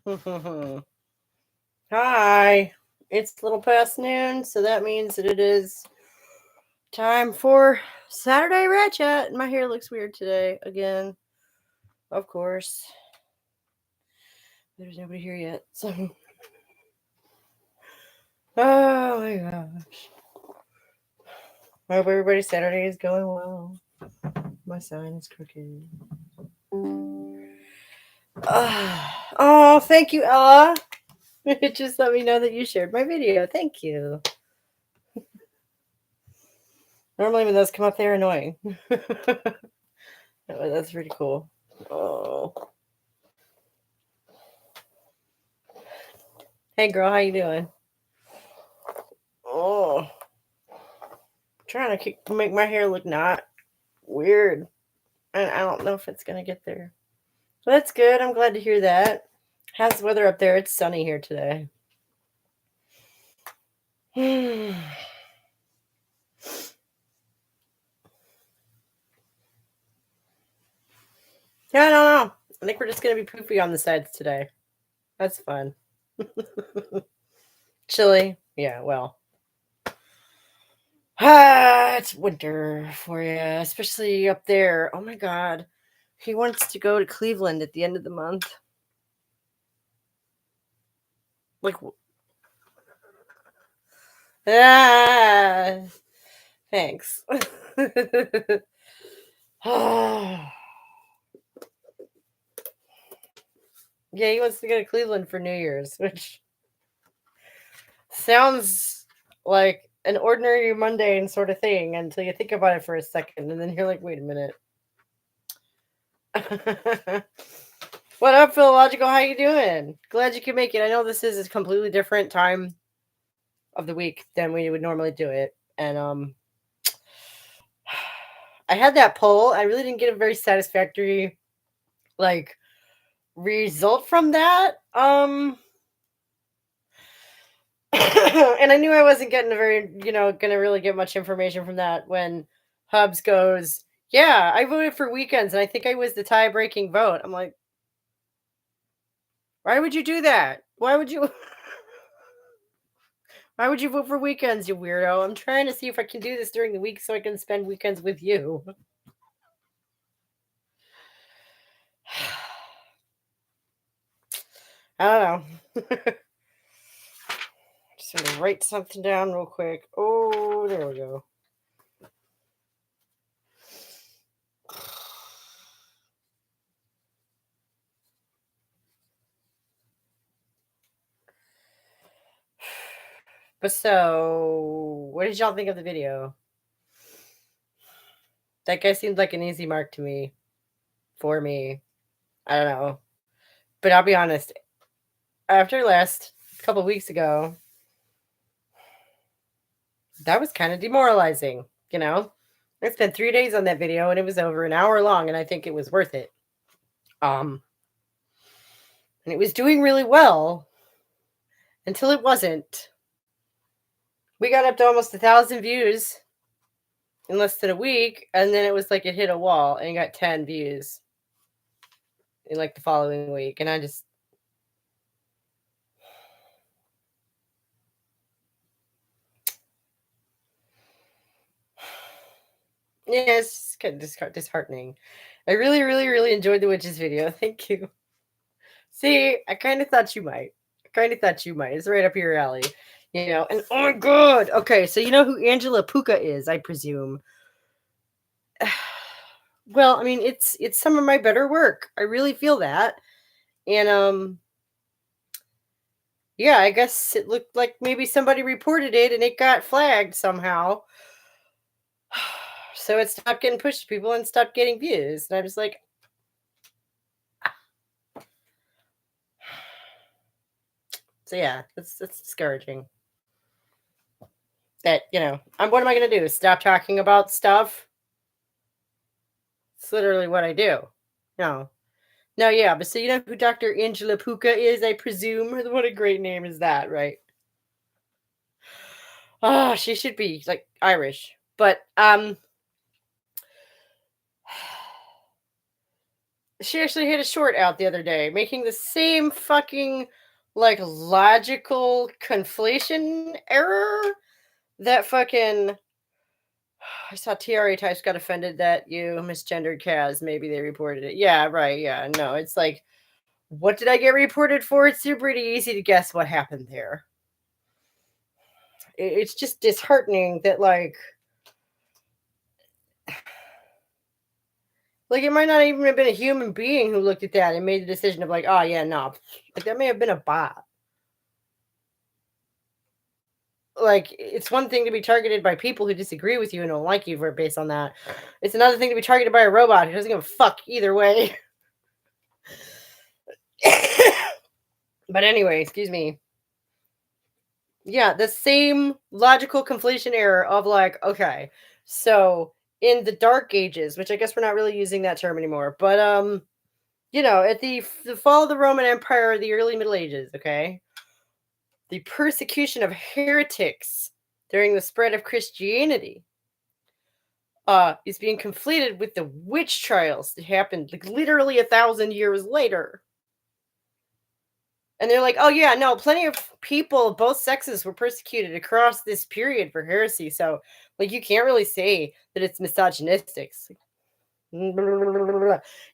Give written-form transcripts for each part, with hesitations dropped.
Hi. It's a little past noon, so that means that it is time for Saturday RadChat. My hair looks weird today again. Of course. There's nobody here yet. So oh my gosh. I hope everybody's Saturday is going well. My sign is crooked. Oh, thank you, Ella. It just let me know that you shared my video. Thank you. Normally when those come up, they're annoying. That's pretty cool. Oh. Hey girl, how you doing? Oh. Trying to make my hair look not weird. And I don't know if it's gonna get there. Well, that's good. I'm glad to hear that. How's the weather up there? It's sunny here today. Yeah, I don't know. I think we're just gonna be poofy on the sides today. That's fun. Chilly. Yeah, well. It's winter for you, especially up there. Oh my god. He wants to go to Cleveland at the end of the month. Like, ah, thanks. Yeah, he wants to go to Cleveland for New Year's, which sounds like an ordinary, mundane sort of thing until you think about it for a second, and then you're like, wait a minute. What up, Philological? How you doing? Glad you could make it. I know this is a completely different time of the week than we would normally do it, and I had that poll. I really didn't get a very satisfactory like result from that. And I knew I wasn't getting a very, gonna really get much information from that when Hubs goes, yeah, I voted for weekends and I think I was the tie breaking vote. I'm like, why would you do that? Why would you vote for weekends, you weirdo? I'm trying to see if I can do this during the week so I can spend weekends with you. I don't know. Just gonna write something down real quick. Oh, there we go. But so, what did y'all think of the video? That guy seemed like an easy mark to me. For me. I don't know. But I'll be honest, after last couple weeks ago, that was kind of demoralizing, you know? I spent 3 days on that video and it was over an hour long, and I think it was worth it. And it was doing really well until it wasn't. We got up to almost 1,000 views in less than a week, and then it was like it hit a wall and it got 10 views in like the following week, and I just yeah, it's kind of disheartening. I really, really, really enjoyed the witches video. Thank you. See, I kind of thought you might. It's right up your alley, And oh my god, okay, so you know who Angela Puka is, I presume. Well, I mean, it's some of my better work. I really feel that, and yeah, I guess it looked like maybe somebody reported it and it got flagged somehow. So it stopped getting pushed to people and stopped getting views. And I was like, so yeah, that's discouraging. That, what am I going to do? Stop talking about stuff? It's literally what I do. No. No, yeah, but so you know who Dr. Angela Puka is, I presume? What a great name is that, right? Oh, she should be like Irish. But She actually hit a short out the other day, making the same fucking like logical conflation error that fucking I saw TRA types got offended that you misgendered Kaz. Maybe they reported it. Yeah, right. Yeah, no, it's like, what did I get reported for? It's pretty easy to guess what happened there. It's just disheartening that like it might not even have been a human being who looked at that and made the decision of like, oh yeah, no, like that may have been a bot. Like it's one thing to be targeted by people who disagree with you and don't like you for based on that. It's another thing to be targeted by a robot who doesn't give a fuck either way. But anyway, excuse me. Yeah, the same logical conflation error of like, okay, so in the dark ages, which I guess we're not really using that term anymore, but at the fall of the Roman Empire, the early Middle Ages, okay, the persecution of heretics during the spread of Christianity is being conflated with the witch trials that happened like literally 1,000 years later. And they're like, oh yeah, no, plenty of people of both sexes were persecuted across this period for heresy. So like you can't really say that it's misogynistic. It's like,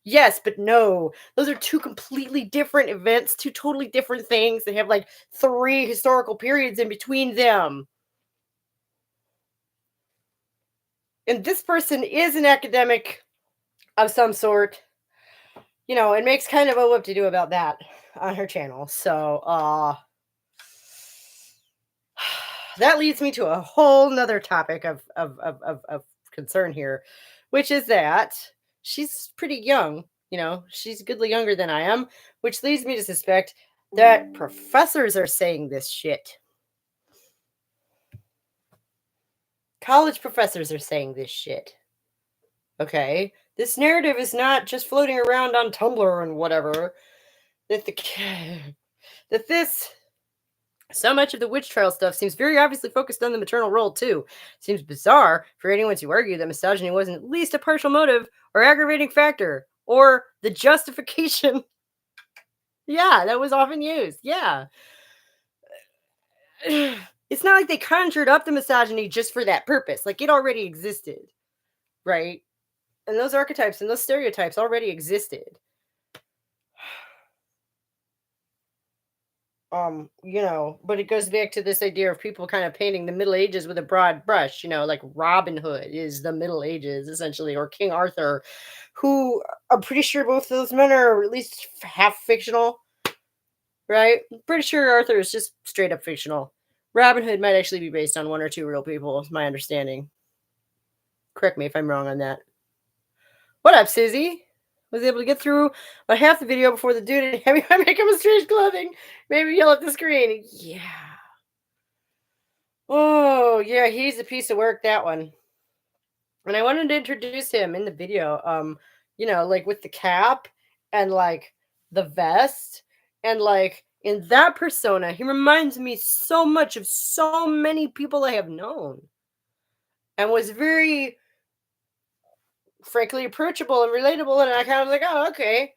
yes, but no. Those are two completely different events, two totally different things. They have like 3 historical periods in between them. And this person is an academic of some sort, and makes kind of a whoop to do about that on her channel. So that leads me to a whole nother topic of concern here, which is that she's pretty young. She's goodly younger than I am, which leads me to suspect that professors are saying this shit. College professors are saying this shit. Okay? This narrative is not just floating around on Tumblr and whatever. That this so much of the witch trial stuff seems very obviously focused on the maternal role, too. Seems bizarre for anyone to argue that misogyny wasn't at least a partial motive or aggravating factor or the justification. Yeah, that was often used. Yeah. It's not like they conjured up the misogyny just for that purpose. Like, it already existed, right? And those archetypes and those stereotypes already existed. But it goes back to this idea of people kind of painting the Middle Ages with a broad brush, like Robin Hood is the Middle Ages essentially, or King Arthur, who I'm pretty sure both of those men are at least half fictional, right? I'm pretty sure Arthur is just straight up fictional. Robin Hood might actually be based on 1 or 2 real people, is my understanding. Correct me if I'm wrong on that. What up, Susie? Was able to get through about half the video before the dude and having my makeup and strange clothing made me yell at the screen. Yeah. Oh, yeah, he's a piece of work, that one. And I wanted to introduce him in the video, like with the cap and like the vest and like in that persona, he reminds me so much of so many people I have known and was very frankly approachable and relatable. And I kind of was like, oh, okay.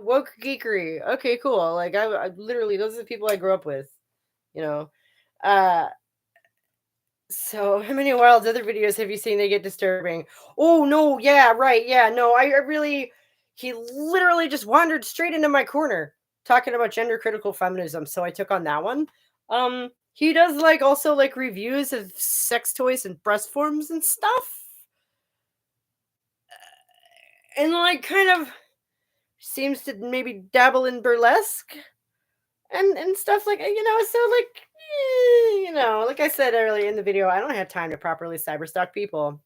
Woke geekery. Okay, cool. Like I literally, those are the people I grew up with, you know. Uh so how many wild other videos have you seen that get disturbing? Oh no, yeah, right. Yeah, no, I really he literally just wandered straight into my corner talking about gender critical feminism. So I took on that one. He does like also like reviews of sex toys and breast forms and stuff. And like kind of seems to maybe dabble in burlesque and stuff like so like like I said earlier in the video, I don't have time to properly cyberstalk people.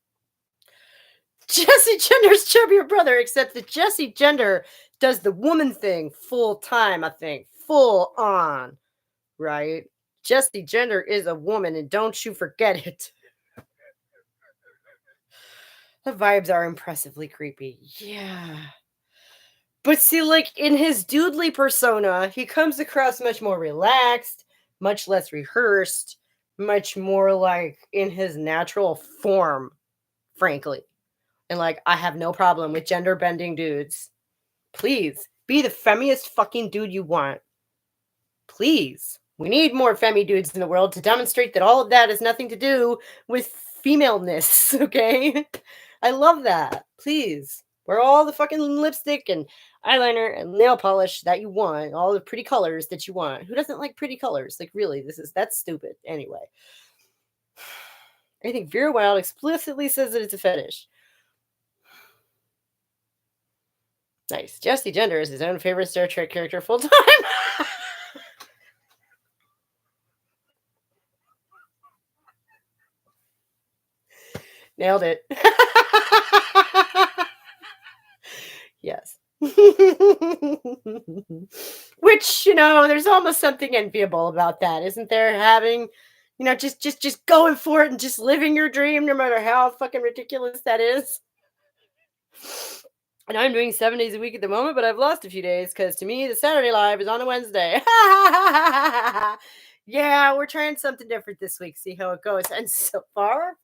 Jesse Gender's chubbier brother, except that Jesse Gender does the woman thing full time, I think, full on, right? Jesse Gender is a woman, and don't you forget it. The vibes are impressively creepy. Yeah. But see, like in his doodly persona, he comes across much more relaxed, much less rehearsed, much more like in his natural form, frankly. And like, I have no problem with gender bending dudes. Please be the femmiest fucking dude you want. Please. We need more femmy dudes in the world to demonstrate that all of that has nothing to do with femaleness, okay? I love that. Please. Wear all the fucking lipstick and eyeliner and nail polish that you want, all the pretty colors that you want. Who doesn't like pretty colors? Like, really, that's stupid. Anyway. I think Vera Wild explicitly says that it's a fetish. Nice. Jesse Gender is his own favorite Star Trek character full time. Nailed it. Yes. Which, there's almost something enviable about that, isn't there? Having, just going for it and just living your dream, no matter how fucking ridiculous that is. And I'm doing 7 days a week at the moment, but I've lost a few days because to me, the Saturday Live is on a Wednesday. Yeah, we're trying something different this week. See how it goes. And so far,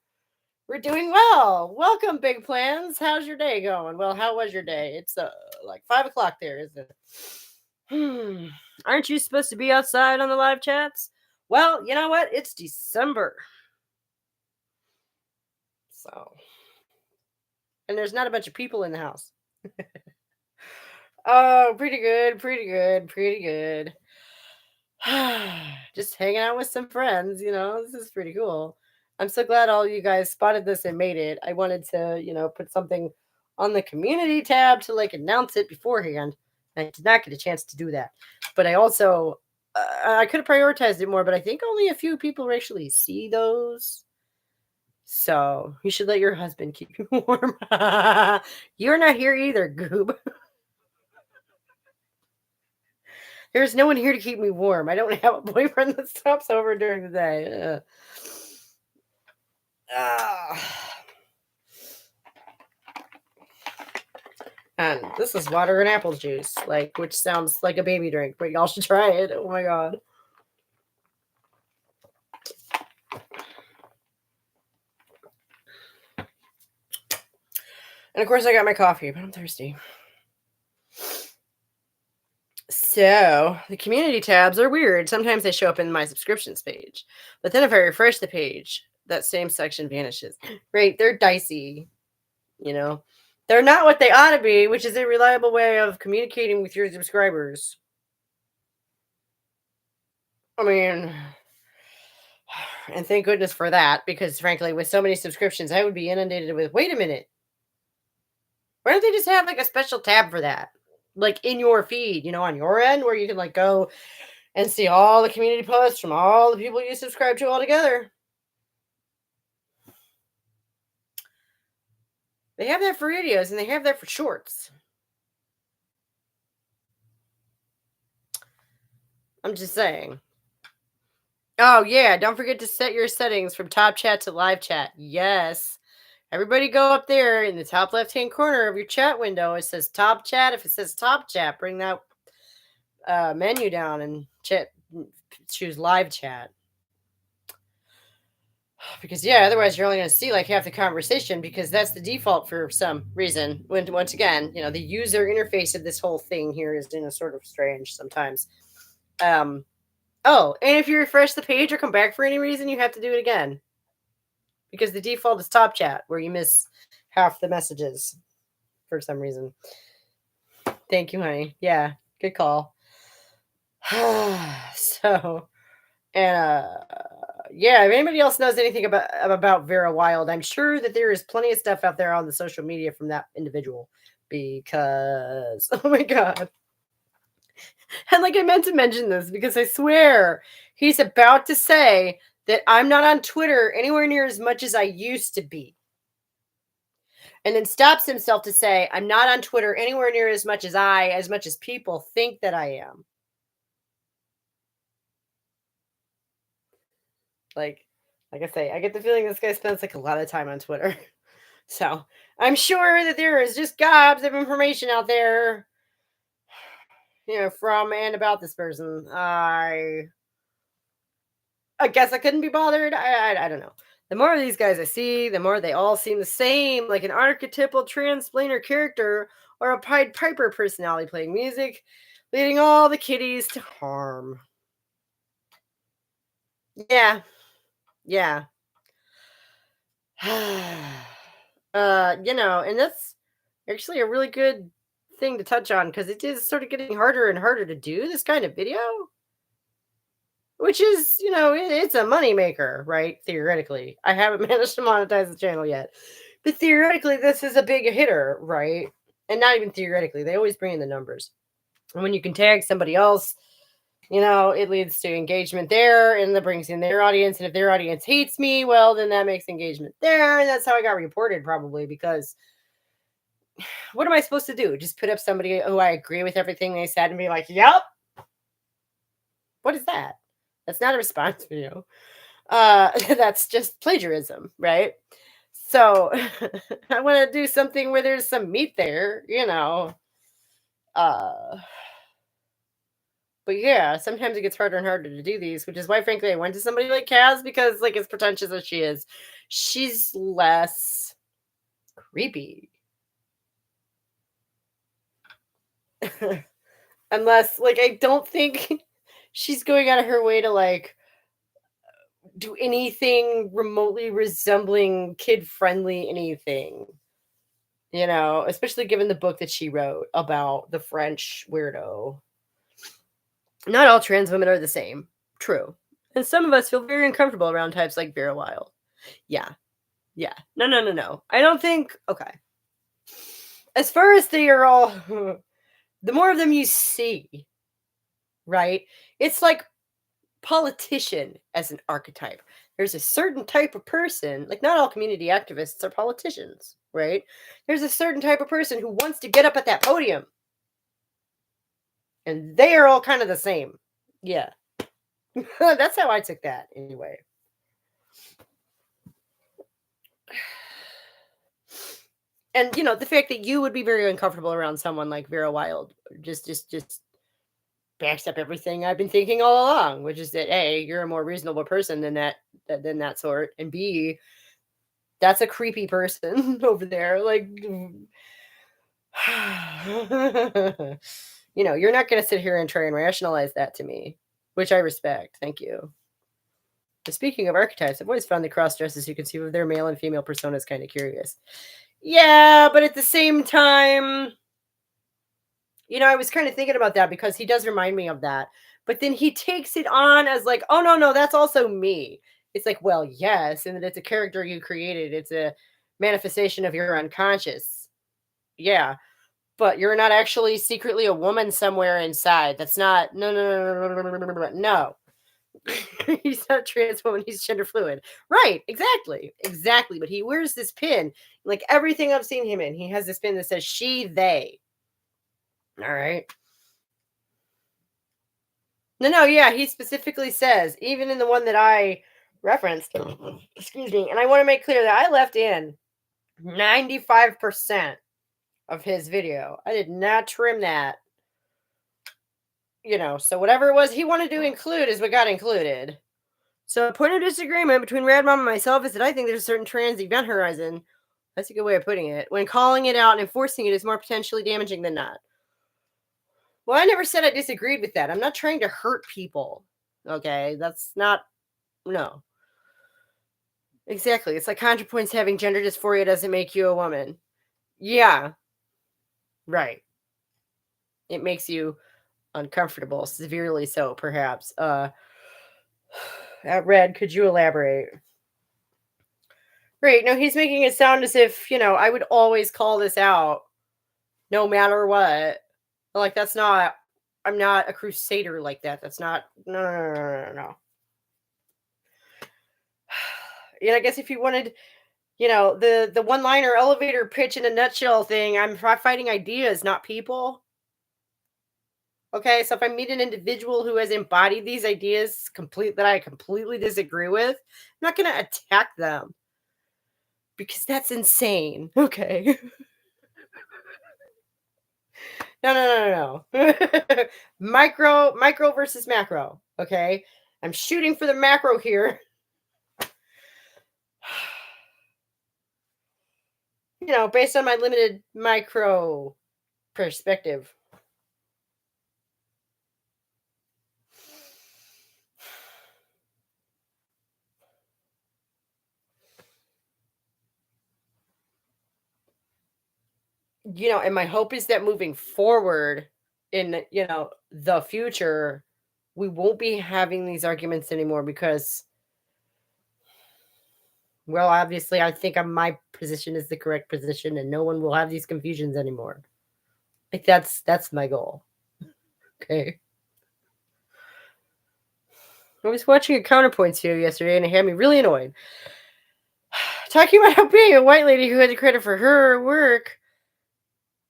we're doing well. Welcome, Big Plans. How's your day going? Well, how was your day? It's like 5 o'clock there, isn't it? Aren't you supposed to be outside on the live chats? Well, you know what? It's December. So, and there's not a bunch of people in the house. Oh, pretty good, pretty good, pretty good. Just hanging out with some friends, this is pretty cool. I'm so glad all you guys spotted this and made it. I wanted to, put something on the community tab to like announce it beforehand. I did not get a chance to do that. But I also, I could have prioritized it more, but I think only a few people actually see those. So you should let your husband keep you warm. You're not here either, goob. There's no one here to keep me warm. I don't have a boyfriend that stops over during the day. And this is water and apple juice, which sounds like a baby drink, but y'all should try it. Oh my god. And of course I got my coffee, but I'm thirsty. So the community tabs are weird. Sometimes they show up in my subscriptions page, but then if I refresh the page, that same section vanishes. Right? They're dicey. They're not what they ought to be, which is a reliable way of communicating with your subscribers. I mean, and thank goodness for that, because frankly, with so many subscriptions, I would be inundated with, wait a minute. Why don't they just have like a special tab for that? Like in your feed, on your end, where you can like go and see all the community posts from all the people you subscribe to all together. They have that for videos and they have that for shorts. I'm just saying. Oh, yeah. Don't forget to set your settings from top chat to live chat. Yes. Everybody go up there in the top left-hand corner of your chat window. It says top chat. If it says top chat, bring that menu down and choose live chat. Because, yeah, otherwise you're only going to see like half the conversation because that's the default for some reason. Once again, the user interface of this whole thing here is sort of strange sometimes. Oh, and if you refresh the page or come back for any reason, you have to do it again. Because the default is top chat, where you miss half the messages for some reason. Thank you, honey. Yeah, good call. So, and yeah, if anybody else knows anything about Vera Wild, I'm sure that there is plenty of stuff out there on the social media from that individual. Because, oh my god. And like I meant to mention this because I swear he's about to say that I'm not on Twitter anywhere near as much as I used to be. And then stops himself to say, I'm not on Twitter anywhere near as much as people think that I am. Like I say, I get the feeling this guy spends like a lot of time on Twitter. So I'm sure that there is just gobs of information out there, from and about this person. I guess I couldn't be bothered. I don't know. The more of these guys I see, the more they all seem the same, like an archetypal transplaner character or a Pied Piper personality playing music, leading all the kiddies to harm. Yeah, yeah. And that's actually a really good thing to touch on because it is sort of getting harder and harder to do this kind of video, which is, it's a moneymaker, right? Theoretically. I haven't managed to monetize the channel yet. But theoretically, this is a big hitter, right? And not even theoretically, they always bring in the numbers. And when you can tag somebody else, it leads to engagement there and that brings in their audience. And if their audience hates me, well, then that makes engagement there. And that's how I got reported, probably, because what am I supposed to do? Just put up somebody who I agree with everything they said and be like, yep. What is that? That's not a response video. That's just plagiarism, right? So I want to do something where there's some meat there, Uh, but yeah, sometimes it gets harder and harder to do these, which is why, frankly, I went to somebody like Kaz because, like, as pretentious as she is, she's less creepy. Unless, like, I don't think she's going out of her way to, like, do anything remotely resembling kid friendly anything, especially given the book that she wrote about the French weirdo. Not all trans women are the same. True. And some of us feel very uncomfortable around types like Vera Wild. Yeah. Yeah. No, no, no, no. I don't think. Okay. As far as they are all, the more of them you see, right? It's like politician as an archetype. There's a certain type of person, like not all community activists are politicians, right? There's a certain type of person who wants to get up at that podium. And they are all kind of the same. Yeah. That's how I took that anyway. And the fact that you would be very uncomfortable around someone like Vera Wild just backs up everything I've been thinking all along, which is that A, you're a more reasonable person than that sort, and B, that's a creepy person over there. Like, you're not going to sit here and try and rationalize that to me, which I respect. Thank you. But speaking of archetypes, I've always found the cross dresses you can see with their male and female personas kind of curious. Yeah, but at the same time, I was kind of thinking about that because he does remind me of that. But then he takes it on as like, oh, no, that's also me. It's like, well, yes. And it's a character you created. It's a manifestation of your unconscious. Yeah. But you're not actually secretly a woman somewhere inside. That's not, no. He's not a trans woman. He's gender fluid. Right. Exactly. But he wears this pin. Like everything I've seen him in, he has this pin that says she, they. All right. No, yeah, he specifically says, even in the one that I referenced, excuse me, and I want to make clear that I left in 95% of his video. I did not trim that. So whatever it was he wanted to include is what got included. So a point of disagreement between Rad Mom and myself is that I think there's a certain trans event horizon. That's a good way of putting it. When calling it out and enforcing it is more potentially damaging than not. Well, I never said I disagreed with that. I'm not trying to hurt people. Okay, that's not, no. Exactly. It's like ContraPoints having gender dysphoria doesn't make you a woman. Yeah. Right. It makes you uncomfortable, severely so, perhaps. At Red, could you elaborate? Great. No, he's making it sound as if, I would always call this out no matter what. Like, that's not, I'm not a crusader like that. That's not, no. I guess if you wanted, the one-liner elevator pitch in a nutshell thing, I'm fighting ideas, not people. Okay, so if I meet an individual who has embodied these ideas that I completely disagree with, I'm not going to attack them because that's insane. Okay. No. Micro versus macro. Okay. I'm shooting for the macro here. based on my limited micro perspective. And my hope is that moving forward in, the future, we won't be having these arguments anymore because, well, obviously, I think my position is the correct position, and no one will have these confusions anymore. Like that's my goal. Okay. I was watching a counterpoints video yesterday, and it had me really annoyed. Talking about how being a white lady who had the credit for her work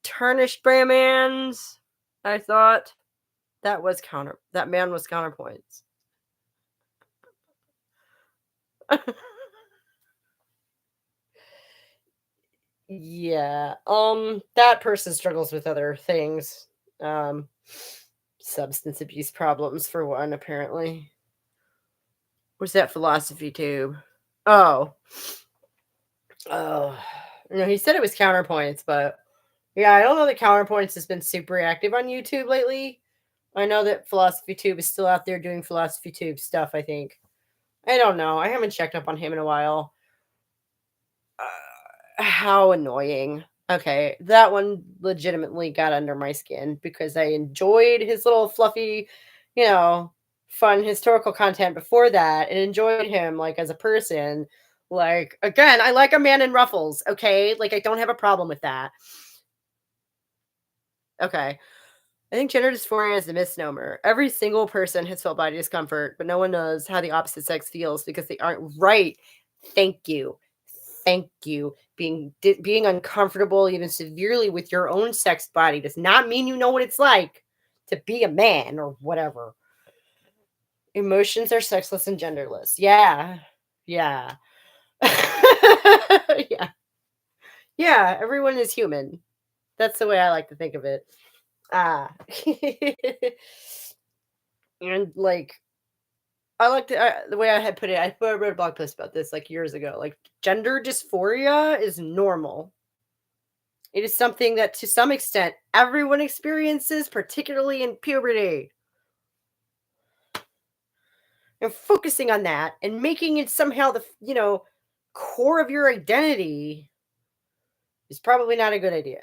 tarnished by a man's. I thought that man was counterpoints. Yeah. That person struggles with other things. Um Substance abuse problems for one, apparently. What's that philosophy tube? Oh. Oh. No, he said it was counterpoints, but yeah, I don't know that counterpoints has been super active on YouTube lately. I know that philosophy tube is still out there doing philosophy tube stuff, I think. I don't know. I haven't checked up on him in a while. How annoying. Okay, that one legitimately got under my skin because I enjoyed his little fluffy, you know, fun historical content before that and enjoyed him like as a person. Like again, I like a man in ruffles, okay? Like I don't have a problem with that. Okay. I think gender dysphoria is a misnomer. Every single person has felt body discomfort, but no one knows how the opposite sex feels because they aren't right. Thank you. Thank you. Being uncomfortable, even severely, with your own sex body does not mean you know what it's like to be a man or whatever. Emotions are sexless and genderless. Yeah. Yeah. Yeah. Yeah. Everyone is human. That's the way I like to think of it. Ah. And like I like the way I had put it. Wrote a blog post about this like years ago. Like gender dysphoria is normal. It is something that to some extent everyone experiences, particularly in puberty. And focusing on that and making it somehow the core of your identity is probably not a good idea.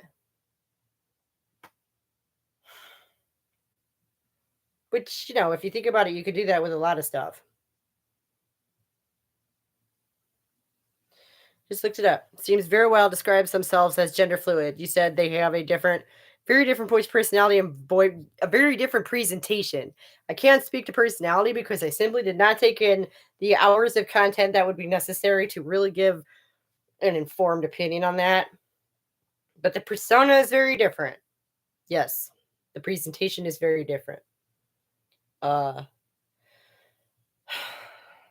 Which, if you think about it, you could do that with a lot of stuff. Just looked it up. Seems very well describes themselves as gender fluid. You said they have very different voice personality and a very different presentation. I can't speak to personality because I simply did not take in the hours of content that would be necessary to really give an informed opinion on that. But the persona is very different. Yes, the presentation is very different. Uh,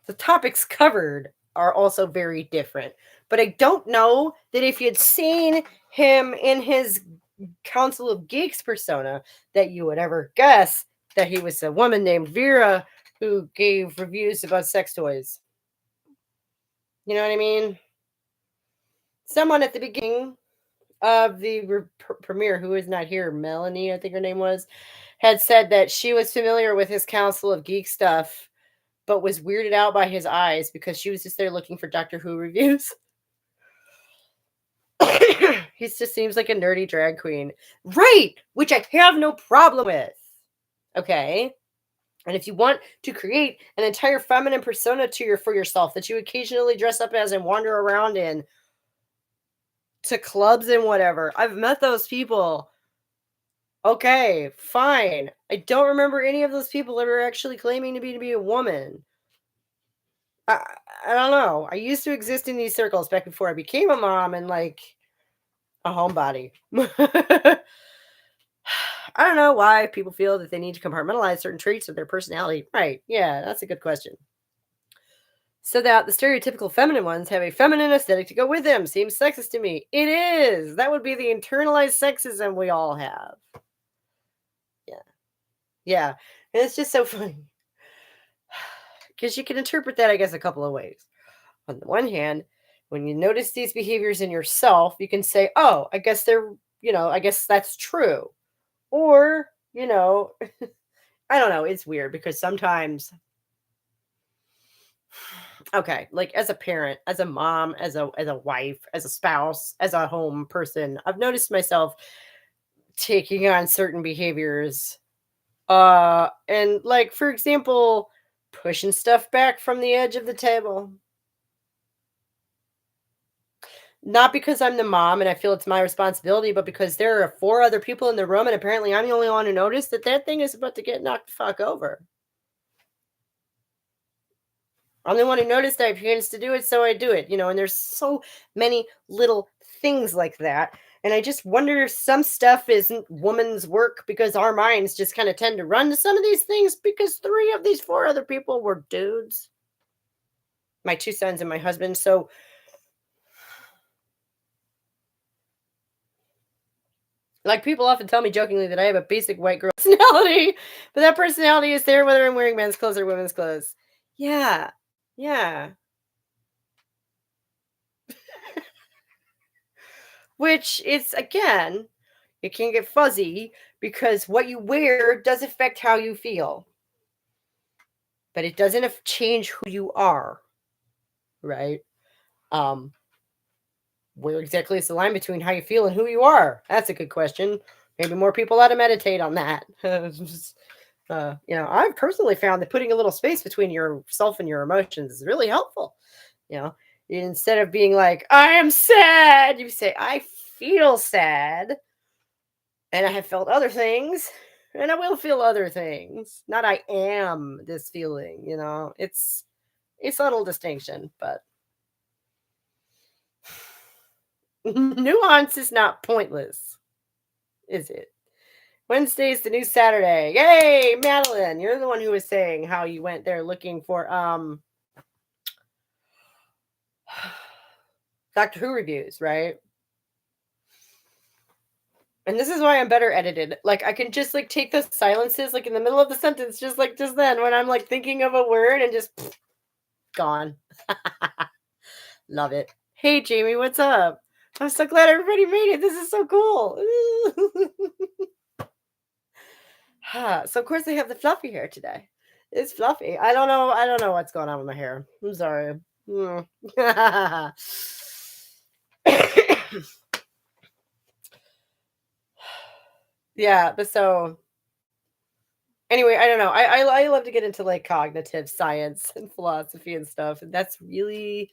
the topics covered are also very different. But I don't know that if you'd seen him in his Council of Geeks persona, that you would ever guess that he was a woman named Vera who gave reviews about sex toys. You know what I mean? Someone at the beginning of the premiere, who is not here, Melanie, I think her name was, had said that she was familiar with his Council of Geek stuff, but was weirded out by his eyes because she was just there looking for Doctor Who reviews. He just seems like a nerdy drag queen. Right! Which I have no problem with. Okay? And if you want to create an entire feminine persona for yourself that you occasionally dress up as and wander around in to clubs and whatever, I've met those people. Okay, fine. I don't remember any of those people ever actually claiming to be a woman. I, I don't know. I used to exist in these circles back before I became a mom and like a homebody. I don't know why people feel that they need to compartmentalize certain traits of their personality. Right. Yeah, that's a good question. So that the stereotypical feminine ones have a feminine aesthetic to go with them. Seems sexist to me. It is. That would be the internalized sexism we all have. Yeah. Yeah. And it's just so funny. Because you can interpret that, I guess, a couple of ways. On the one hand, When you notice these behaviors in yourself, you can say, oh, I guess I guess that's true. Or, I don't know. It's weird because sometimes, okay, like as a parent, as a mom, as a wife, as a spouse, as a home person, I've noticed myself taking on certain behaviors. And like for example, pushing stuff back from the edge of the table. Not because I'm the mom and I feel it's my responsibility, but because there are four other people in the room and apparently I'm the only one who noticed that thing is about to get knocked the fuck over. I'm the one who noticed I have hands to do it, so I do it, and there's so many little things like that. And I just wonder if some stuff isn't woman's work because our minds just kind of tend to run to some of these things because three of these four other people were dudes. My two sons and my husband. So, like, people often tell me jokingly that I have a basic white girl personality, but that personality is there whether I'm wearing men's clothes or women's clothes. Yeah. Yeah. Which is, again, it can get fuzzy because what you wear does affect how you feel, but it doesn't change who you are, right? Um, where exactly is the line between how you feel and who you are? That's a good question. Maybe more people ought to meditate on that. I've personally found that putting a little space between yourself and your emotions is really helpful. You know, instead of being like, I am sad, you say, I feel sad and I have felt other things and I will feel other things. Not I am this feeling, It's a subtle distinction, but nuance is not pointless, is it? Wednesday's the new Saturday. Yay, Madeline. You're the one who was saying how you went there looking for Doctor Who reviews, right? And this is why I'm better edited. Like I can just like take those silences like in the middle of the sentence, just then when I'm like thinking of a word and just gone. Love it. Hey Jamie, what's up? I'm so glad everybody made it. This is so cool. So of course I have the fluffy hair today. It's fluffy. I don't know what's going on with my hair. I'm sorry. Yeah, but so anyway, I don't know. I love to get into like cognitive science and philosophy and stuff, and that's really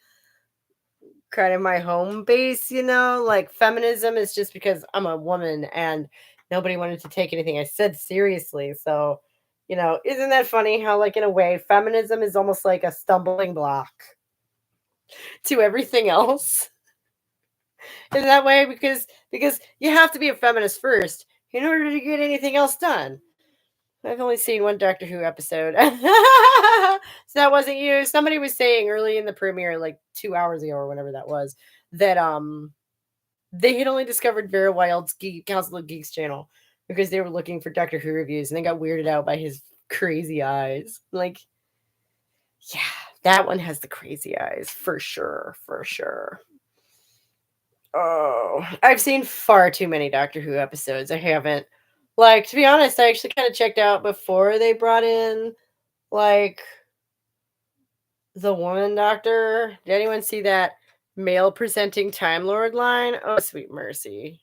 kind of my home base, Like feminism is just because I'm a woman and nobody wanted to take anything I said seriously. So, isn't that funny how like in a way feminism is almost like a stumbling block to everything else? In that way because you have to be a feminist first in order to get anything else done. I've only seen one Doctor Who episode. So that wasn't you. Somebody was saying early in the premiere, like 2 hours ago or whenever that was, that they had only discovered Vera Wild's Council of Geeks channel because they were looking for Doctor Who reviews and they got weirded out by his crazy eyes. Like, yeah, that one has the crazy eyes for sure, for sure. Oh, I've seen far too many Doctor Who episodes. I haven't. Like, to be honest, I actually kind of checked out before they brought in, like, the woman doctor. Did anyone see that male presenting Time Lord line? Oh, sweet mercy.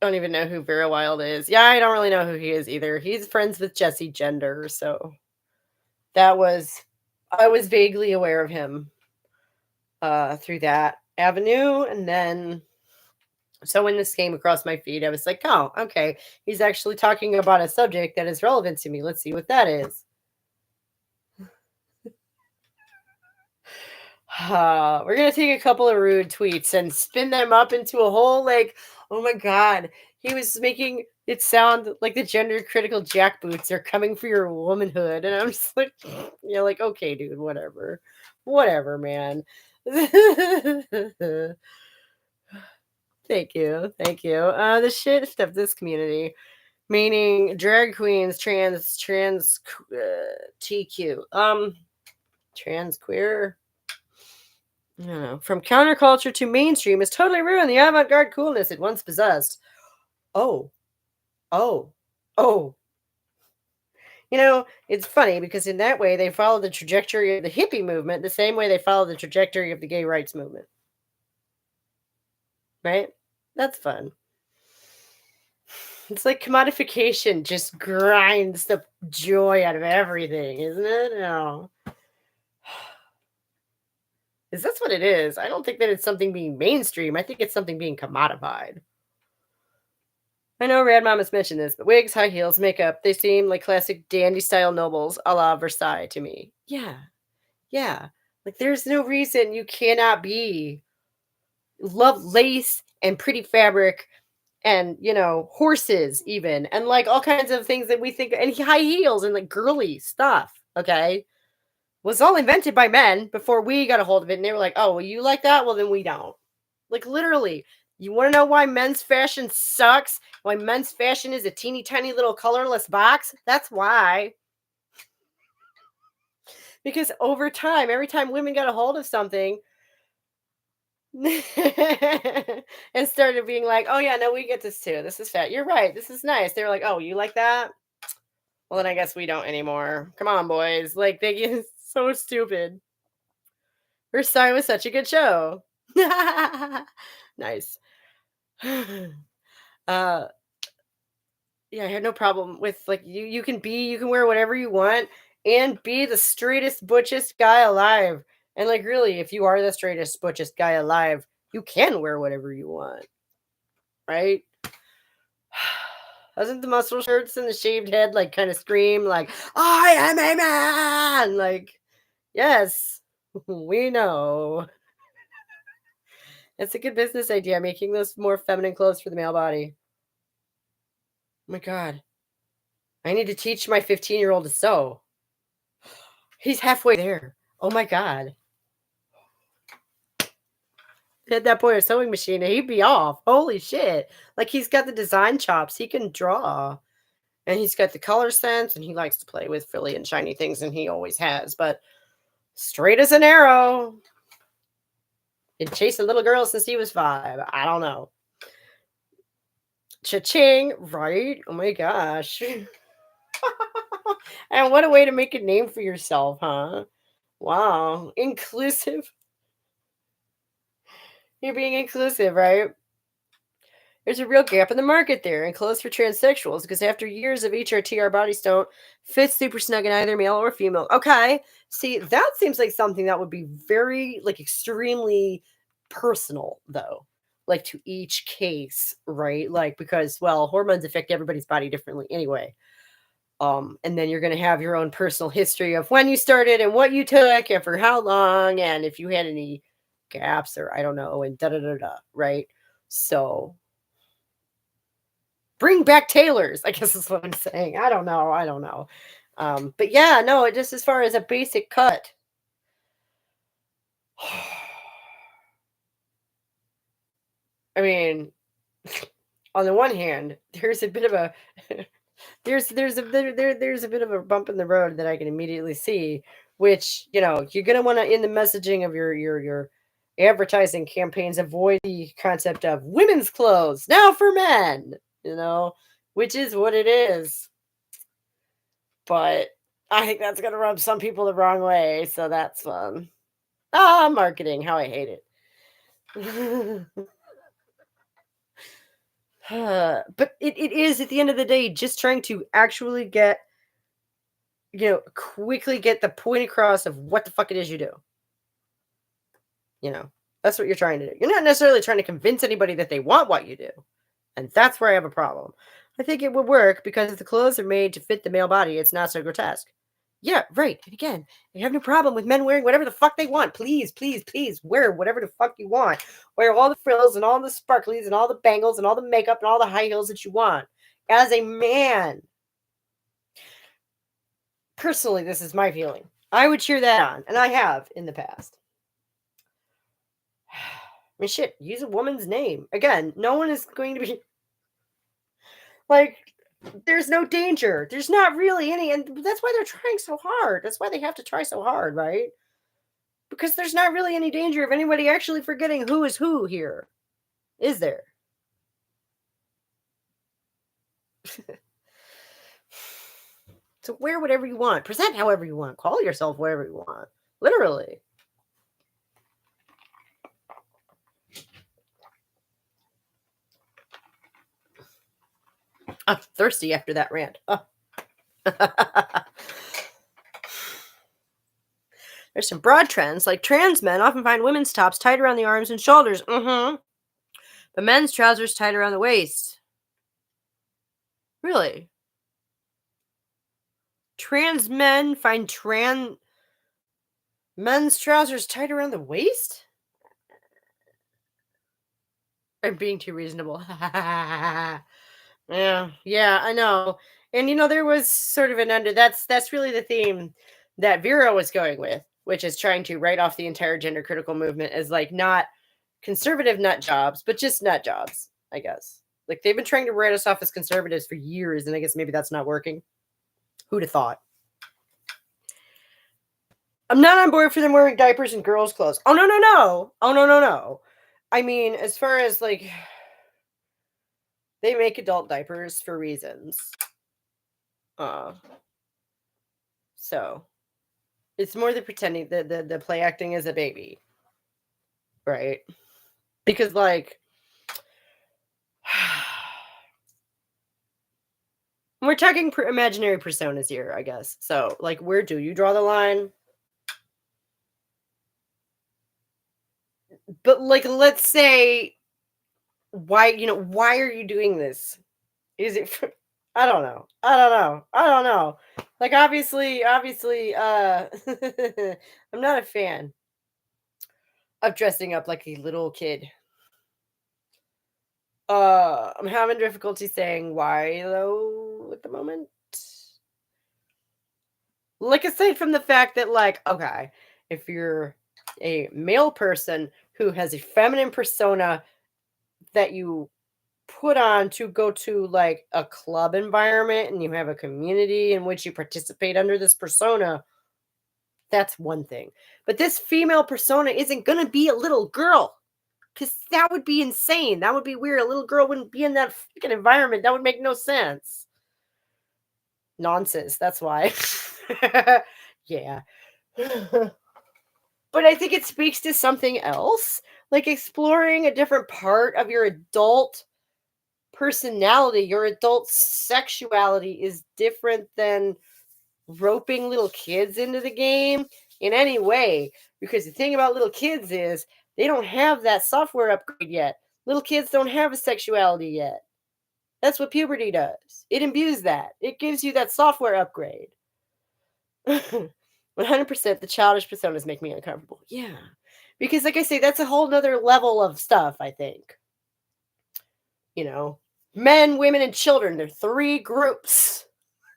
Don't even know who Vera Wild is. Yeah, I don't really know who he is either. He's friends with Jesse Gender, so I was vaguely aware of him through that avenue. And then so when this came across my feed, I was like, oh, okay. He's actually talking about a subject that is relevant to me. Let's see what that is. We're going to take a couple of rude tweets and spin them up into a whole, like, oh my God. He was making it sound like the gender critical jackboots are coming for your womanhood. And I'm just like, like, okay, dude, whatever. Whatever, man. Thank you. Thank you. The shit of this community, meaning drag queens, trans, TQ, trans queer. I don't know. From counterculture to mainstream has totally ruined the avant-garde coolness it once possessed. Oh, oh, oh. It's funny because in that way they follow the trajectory of the hippie movement the same way they follow the trajectory of the gay rights movement, right? That's fun. It's like commodification just grinds the joy out of everything, isn't it? No. Is that's what it is. I don't think that it's something being mainstream. I think it's something being commodified. I know Rad Mom has mentioned this, but wigs, high heels, makeup, they seem like classic dandy style nobles a la Versailles to me. Yeah. Yeah. Like there's no reason you cannot be love lace and pretty fabric and horses even and like all kinds of things that we think and high heels and like girly stuff, okay? Was all invented by men before we got a hold of it and they were like, "Oh, well you like that? Well then we don't." Like literally, you want to know why men's fashion sucks? Why men's fashion is a teeny tiny little colorless box? That's why. Because over time, every time women got a hold of something and started being like, "Oh yeah, no, we get this too. This is fat. You're right. This is nice." They were like, "Oh, you like that? Well, then I guess we don't anymore. Come on, boys." Like they get so stupid. Versailles was such a good show. Nice. uh yeah, I had no problem with like you can wear whatever you want and be the straightest butchest guy alive. And like really, if you are the straightest butchest guy alive, you can wear whatever you want, right? Doesn't the muscle shirts and the shaved head like kind of scream like I am a man? Like, yes, we know. It's a good business idea, making those more feminine clothes for the male body. Oh my god. I need to teach my 15-year-old to sew. He's halfway there. Oh my god. Had that boy a sewing machine and he'd be off. Holy shit. Like he's got the design chops. He can draw. And he's got the color sense and he likes to play with frilly and shiny things and he always has. But straight as an arrow. He'd chased a little girl since he was 5. I don't know. Cha-ching, right? Oh my gosh. And what a way to make a name for yourself, huh? Wow. Inclusive. You're being inclusive, right? There's a real gap in the market there and clothes for transsexuals because after years of HRT, our bodies don't fit super snug in either male or female. Okay. See, that seems like something that would be very, like, extremely personal, though, like to each case, right? Like, because, well, hormones affect everybody's body differently anyway. And then you're going to have your own personal history of when you started and what you took and for how long and if you had any gaps or I don't know and da da da da, right? So bring back tailors, I guess is what I'm saying. I don't know. I don't know. But yeah, no, just as far as a basic cut. I mean, on the one hand, there's a bit of a there's a bit of a bump in the road that I can immediately see, which you're gonna want to in the messaging of your advertising campaigns avoid the concept of women's clothes now for men, which is what it is. But I think that's gonna rub some people the wrong way, so that's fun. Ah, marketing, how I hate it. But it is at the end of the day just trying to actually quickly get the point across of what the fuck it is you do. That's what you're trying to do. You're not necessarily trying to convince anybody that they want what you do. And that's where I have a problem. I think it would work because if the clothes are made to fit the male body, it's not so grotesque. Yeah, right. And again, I have no problem with men wearing whatever the fuck they want. Please, please, please wear whatever the fuck you want. Wear all the frills and all the sparklies and all the bangles and all the makeup and all the high heels that you want. As a man, personally, this is my feeling. I would cheer that on, and I have in the past. I mean, shit, use a woman's name. Again, no one is going to be like, there's no danger. There's not really any, and that's why they're trying so hard. That's why they have to try so hard, right? Because there's not really any danger of anybody actually forgetting who is who here, is there? So wear whatever you want, present however you want, call yourself whatever you want. Literally. I'm thirsty after that rant. Oh. There's some broad trends, like trans men often find women's tops tight around the arms and shoulders. But men's trousers tight around the waist. Really? Trans men find men's trousers tight around the waist? I'm being too reasonable. Yeah, I know. And there was sort of an that's really the theme that Vera was going with, which is trying to write off the entire gender critical movement as like not conservative nut jobs, but just nut jobs, I guess. Like they've been trying to write us off as conservatives for years, and I guess maybe that's not working. Who'd have thought? I'm not on board for them wearing diapers and girls' clothes. Oh no, no, no. Oh no, no, no. I mean, as far as like they make adult diapers for reasons. Uh so it's more the pretending the play acting as a baby. Right? Because like we're talking imaginary personas here, I guess. So, like, where do you draw the line? But, like, let's say, why are you doing this? Is it for, I don't know. I don't know. I don't know. Like, obviously, I'm not a fan of dressing up like a little kid. I'm having difficulty saying why, though, at the moment. Like, aside from the fact that, like, okay, if you're a male person who has a feminine persona that you put on to go to like a club environment and you have a community in which you participate under this persona, that's one thing. But this female persona isn't going to be a little girl because that would be insane. That would be weird. A little girl wouldn't be in that freaking environment. That would make no sense. Nonsense. That's why. Yeah. But I think it speaks to something else, like exploring a different part of your adult personality. Your adult sexuality is different than roping little kids into the game in any way. Because the thing about little kids is they don't have that software upgrade yet. Little kids don't have a sexuality yet. That's what puberty does. It imbues that. It gives you that software upgrade. 100% the childish personas make me uncomfortable. Yeah. Because like I say, that's a whole nother level of stuff, I think. Men, women, and children. They're three groups.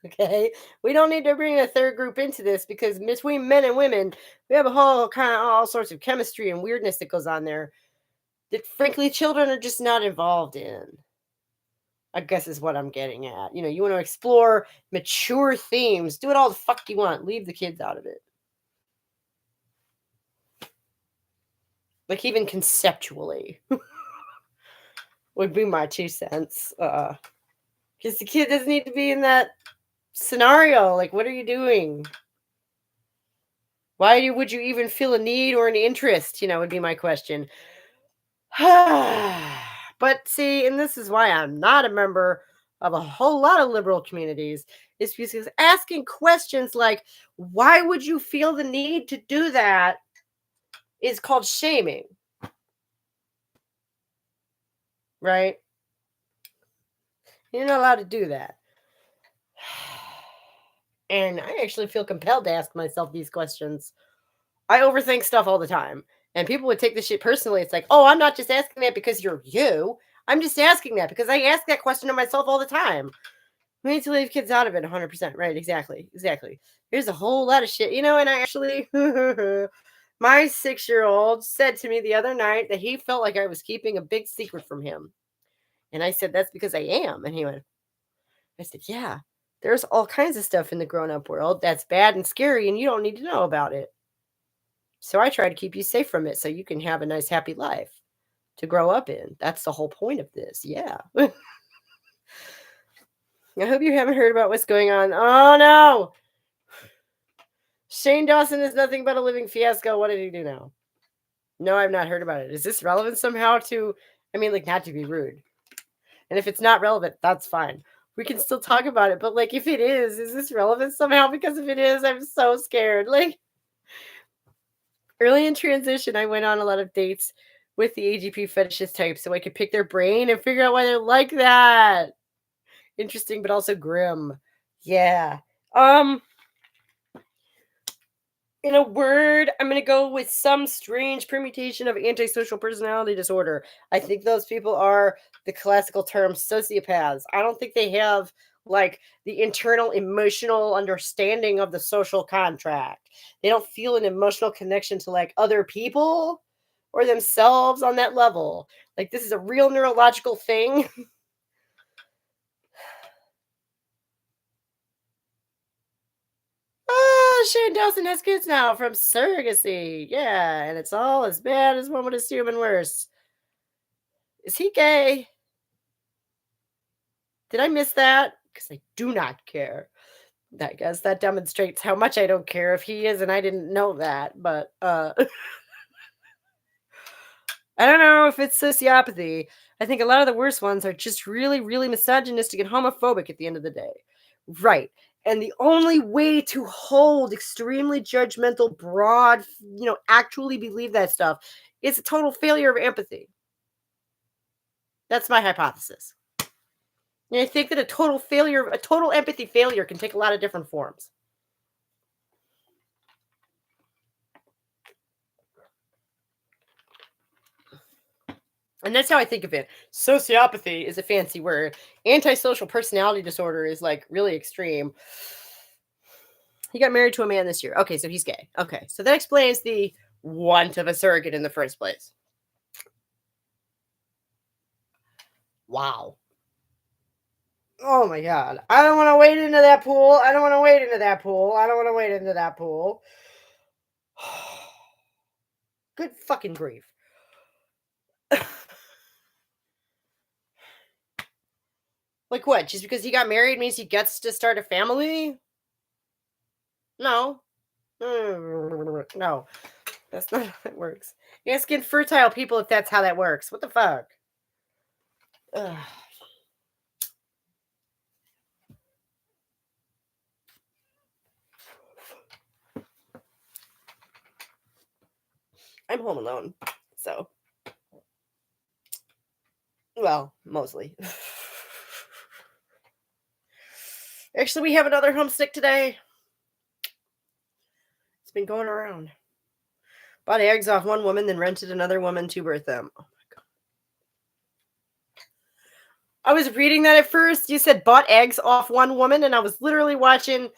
Okay. We don't need to bring a third group into this because between men and women, we have a whole kind of all sorts of chemistry and weirdness that goes on there that frankly children are just not involved in. I guess is what I'm getting at. You want to explore mature themes, do it all the fuck you want. Leave the kids out of it. Like even conceptually would be my 2 cents. Because the kid doesn't need to be in that scenario. Like, what are you doing? Why would you even feel a need or an interest? Would be my question. But see, and this is why I'm not a member of a whole lot of liberal communities, is because asking questions like, why would you feel the need to do that is called shaming. Right? You're not allowed to do that. And I actually feel compelled to ask myself these questions. I overthink stuff all the time. And people would take this shit personally. It's like, oh, I'm not just asking that because you're you. I'm just asking that because I ask that question to myself all the time. We need to leave kids out of it 100%. Right, exactly. There's a whole lot of shit. And I actually, my 6-year-old said to me the other night that he felt like I was keeping a big secret from him. And I said, that's because I am. And he went, I said, yeah, there's all kinds of stuff in the grown-up world that's bad and scary and you don't need to know about it. So I try to keep you safe from it so you can have a nice, happy life to grow up in. That's the whole point of this. Yeah. I hope you haven't heard about what's going on. Oh no! Shane Dawson is nothing but a living fiasco. What did he do now? No, I've not heard about it. Is this relevant somehow to, I mean, like, not to be rude. And if it's not relevant, that's fine. We can still talk about it. But, like, if it is this relevant somehow? Because if it is, I'm so scared. Like, early in transition, I went on a lot of dates with the AGP fetishist type so I could pick their brain and figure out why they're like that. Interesting, but also grim. Yeah. In a word, I'm going to go with some strange permutation of antisocial personality disorder. I think those people are the classical term sociopaths. I don't think they have like the internal emotional understanding of the social contract. They don't feel an emotional connection to like other people or themselves on that level. Like this is a real neurological thing. Oh, Shane Dawson has kids now from surrogacy. Yeah, and it's all as bad as one would assume and worse. Is he gay? Did I miss that? Because I do not care. I guess that demonstrates how much I don't care if he is, and I didn't know that. But I don't know if it's sociopathy. I think a lot of the worst ones are just really, really misogynistic and homophobic at the end of the day. Right. And the only way to hold extremely judgmental, broad, actually believe that stuff is a total failure of empathy. That's my hypothesis. And I think that a total empathy failure can take a lot of different forms. And that's how I think of it. Sociopathy is a fancy word. Antisocial personality disorder is like really extreme. He got married to a man this year. Okay, so he's gay. Okay, so that explains the want of a surrogate in the first place. Wow. Oh my god. I don't want to wade into that pool. I don't want to wade into that pool. I don't want to wade into that pool. Good fucking grief. Like what? Just because he got married means he gets to start a family? No. No. That's not how it works. Ask infertile people if that's how that works. What the fuck? Ugh. I'm home alone. So. Well, mostly. Actually, we have another homesick today. It's been going around. Bought eggs off one woman, then rented another woman to birth them. Oh my god. I was reading that at first. You said bought eggs off one woman, and I was literally watching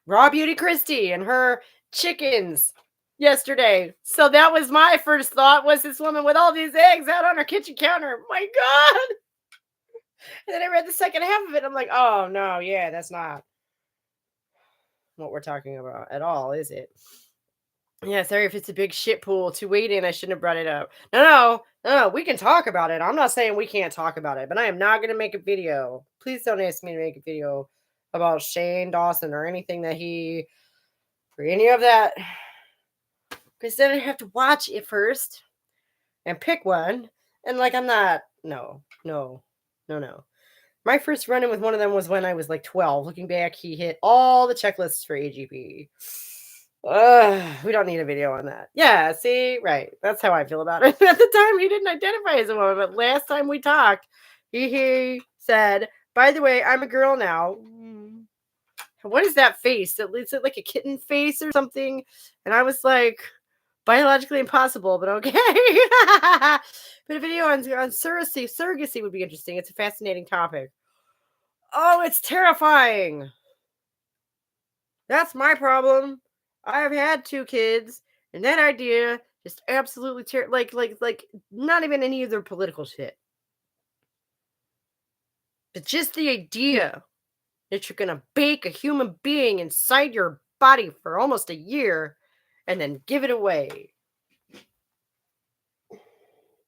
Raw Beauty Christie and her chickens yesterday. So that was my first thought, was this woman with all these eggs out on her kitchen counter. My god. And then I read the second half of it. I'm like, oh no, yeah, that's not what we're talking about at all, is it? Yeah, sorry if it's a big shit pool to wade in. I shouldn't have brought it up. No, we can talk about it. I'm not saying we can't talk about it, but I am not going to make a video. Please don't ask me to make a video about Shane Dawson or anything that or any of that. Because then I have to watch it first and pick one. And like, I'm not, no. My first run-in with one of them was when I was like 12. Looking back, he hit all the checklists for AGP. We don't need a video on that. Yeah, see, right. That's how I feel about it. At the time, he didn't identify as a woman, but last time we talked, he said, by the way, I'm a girl now. What is that face? Is it like a kitten face or something? And I was like, biologically impossible, but okay. But a video on surrogacy would be interesting. It's a fascinating topic. Oh, it's terrifying. That's my problem. I've had 2 kids, and that idea just absolutely like not even any of their political shit. But just the idea that you're gonna bake a human being inside your body for almost a year and then give it away.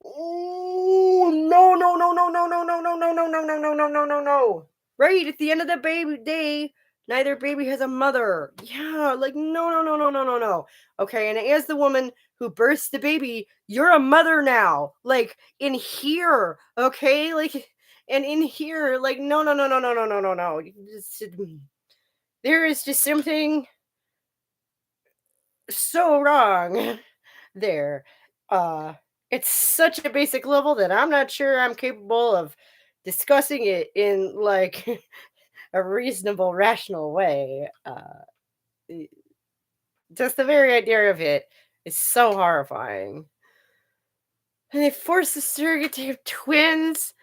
Oh no no no no no no no no no no no no no no no no no. Right at the end of the baby day, neither baby has a mother. Yeah, like no no no no no no no. Okay, and as the woman who births the baby, you're a mother now. Like in here, okay, like and in here, like no no no no no no no no no. There is just something so wrong there. Uh it's such a basic level that I'm not sure I'm capable of discussing it in like a reasonable, rational way. I- just the very idea of it is so horrifying. And they force the surrogate to have twins,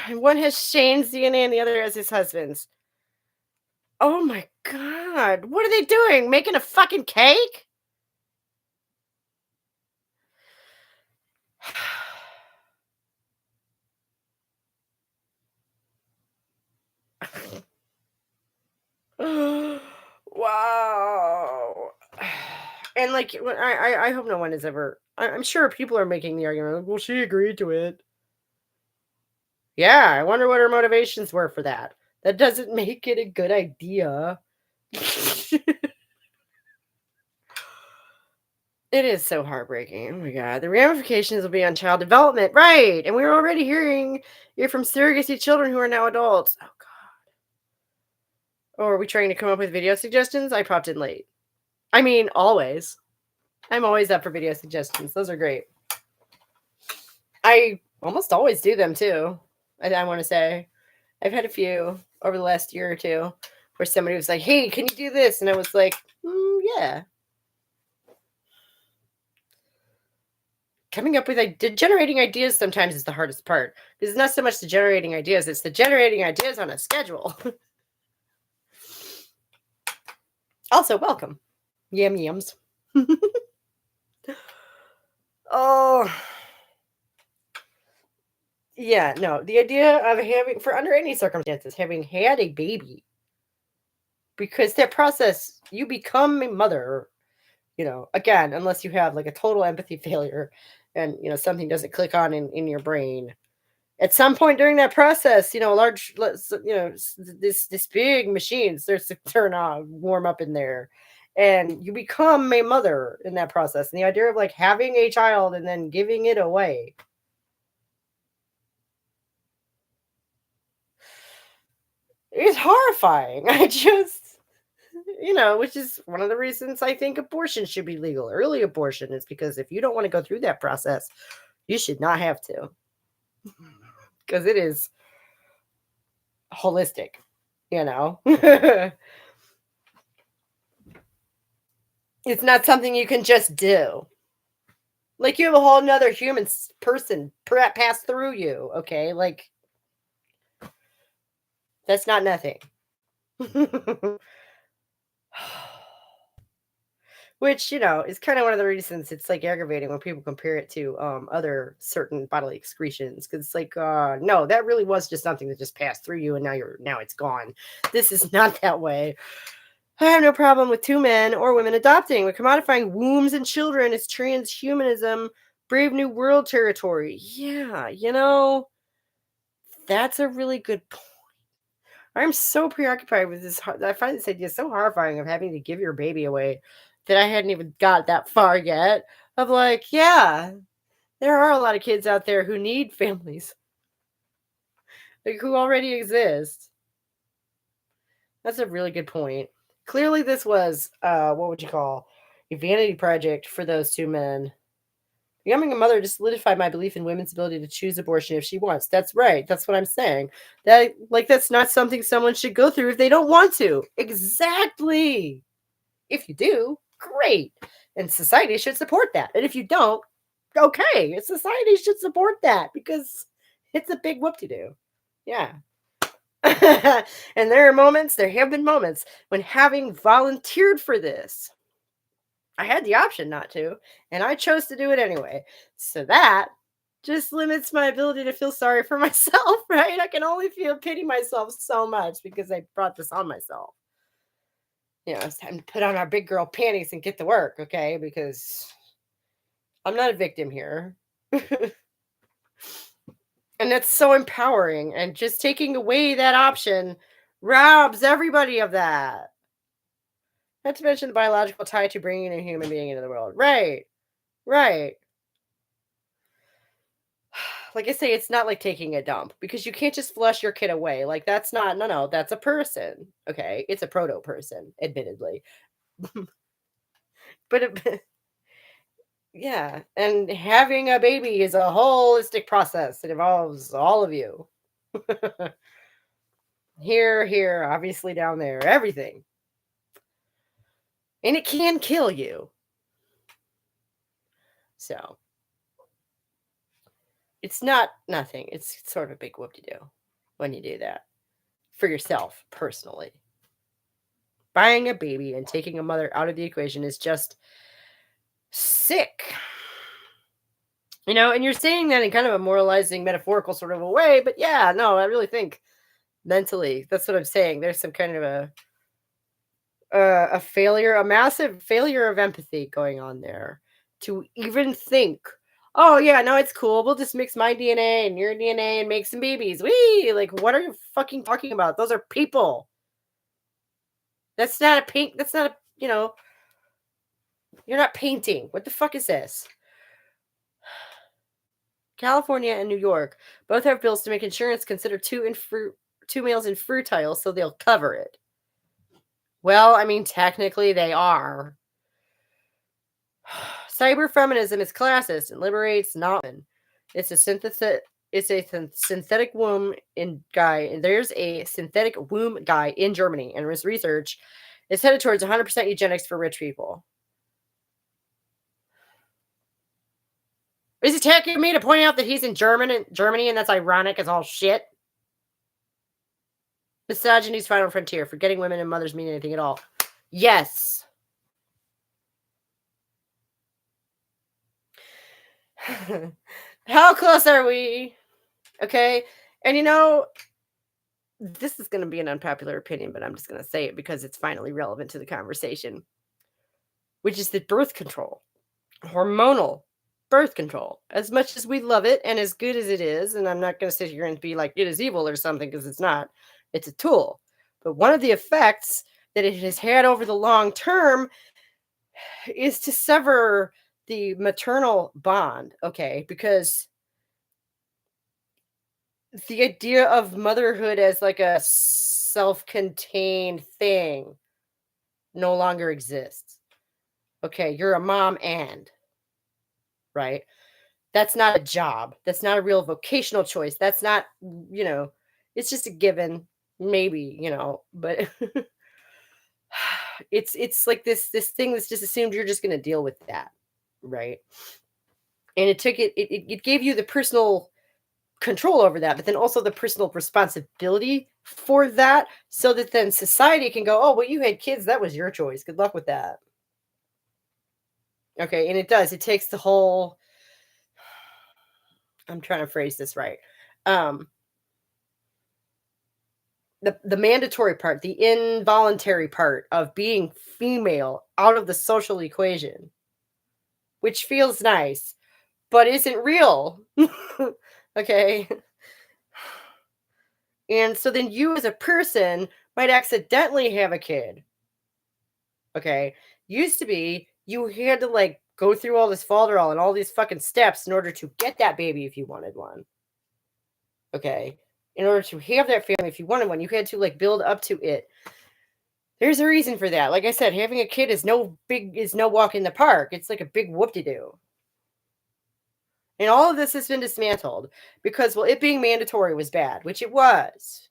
and one has Shane's DNA and the other has his husband's. Oh my god, what are they doing? Making a fucking cake? Wow. And like, I hope no one is ever. I'm sure people are making the argument. Like, well, she agreed to it. Yeah, I wonder what her motivations were for that. That doesn't make it a good idea. It is so heartbreaking. Oh my god, the ramifications will be on child development, right? And we're already hearing you're from surrogacy children who are now adults. Oh god. Or are we trying to come up with video suggestions? I popped in late. I mean, always. I'm always up for video suggestions. Those are great. I almost always do them too. I want to say I've had a few over the last year or two where somebody was like, "Hey, can you do this?" And I was like, "Yeah." Coming up with generating ideas sometimes is the hardest part. It's not so much the generating ideas; it's the generating ideas on a schedule. Also, welcome, yum yums. Oh, yeah, no. The idea of having, for under any circumstances, having had a baby, because that process, you become a mother, again, unless you have like a total empathy failure and, something doesn't click on in your brain. At some point during that process, this big machine starts to turn on, warm up in there, and you become a mother in that process. And the idea of like having a child and then giving it away is horrifying. Which is one of the reasons I think abortion should be legal. Early abortion is because if you don't want to go through that process, you should not have to, because it is holistic, you know? It's not something you can just do. Like you have a whole nother human person pass through you, okay? Like that's not nothing. Which, is kind of one of the reasons it's like aggravating when people compare it to other certain bodily excretions. Cause it's like, no, that really was just something that just passed through you and now it's gone. This is not that way. I have no problem with two men or women adopting, but commodifying wombs and children is transhumanism, Brave New World territory. Yeah, that's a really good point. I'm so preoccupied with this. I find this idea so horrifying of having to give your baby away that I hadn't even got that far yet. Of like, yeah, there are a lot of kids out there who need families, like who already exist. That's a really good point. Clearly, this was what would you call a vanity project for those two men. Becoming a mother to solidify my belief in women's ability to choose abortion if she wants. That's right. That's what I'm saying. That's not something someone should go through if they don't want to. Exactly. If you do, great. And society should support that. And if you don't, okay. Society should support that because it's a big whoop-de-doo. Yeah. And there have been moments when having volunteered for this, I had the option not to, and I chose to do it anyway. So that just limits my ability to feel sorry for myself, right? I can only pity myself so much because I brought this on myself. It's time to put on our big girl panties and get to work, okay? Because I'm not a victim here. And that's so empowering. And just taking away that option robs everybody of that. Not to mention the biological tie to bringing a human being into the world. Right. Right. Like I say, it's not like taking a dump because you can't just flush your kid away. Like that's not, no, that's a person. Okay. It's a proto person, admittedly. But yeah. And having a baby is a holistic process. It involves all of you. Here, obviously down there, everything. And it can kill you. So it's not nothing. It's sort of a big whoop to do when you do that for yourself personally. Buying a baby and taking a mother out of the equation is just sick. And you're saying that in kind of a moralizing, metaphorical sort of a way, but yeah, no, I really think mentally, that's what I'm saying. There's some kind of a failure, a massive failure of empathy going on there to even think, oh yeah, no, it's cool. We'll just mix my DNA and your DNA and make some babies. Wee! Like, what are you fucking talking about? Those are people. That's not a paint. That's not a, you're not painting. What the fuck is this? California and New York both have bills to make insurance consider two males infertile, so they'll cover it. Well, I mean, technically they are. Cyberfeminism is classist and liberates not women. It's a synthetic womb guy, and there's a synthetic womb guy in Germany, and his research is headed towards 100% eugenics for rich people. Is he attacking me to point out that he's in Germany and that's ironic as all shit? Misogyny's final frontier. Forgetting women and mothers mean anything at all. Yes. How close are we? Okay. And this is going to be an unpopular opinion, but I'm just going to say it because it's finally relevant to the conversation, which is that birth control, hormonal birth control, as much as we love it and as good as it is, and I'm not going to sit here and be like it is evil or something because it's not. It's a tool. But one of the effects that it has had over the long term is to sever the maternal bond, okay? Because the idea of motherhood as like a self-contained thing no longer exists. Okay, you're a mom right? That's not a job. That's not a real vocational choice. That's not, it's just a given, maybe, but it's like this thing that's just assumed you're just going to deal with that, right? And it gave you the personal control over that, but then also the personal responsibility for that, so that then society can go, oh, well, you had kids, that was your choice, good luck with that. Okay, and it takes the whole, I'm trying to phrase this right, the mandatory part, the involuntary part of being female out of the social equation, which feels nice but isn't real. Okay. And so then you as a person might accidentally have a kid. Okay. Used to be you had to like go through all this falderall and all these fucking steps in order to get that baby if you wanted one. Okay. In order to have that family if you wanted one, you had to like build up to it. There's a reason for that. Like I said, having a kid is no walk in the park. It's like a big whoop-de-doo. And all of this has been dismantled because, well, it being mandatory was bad, which it was.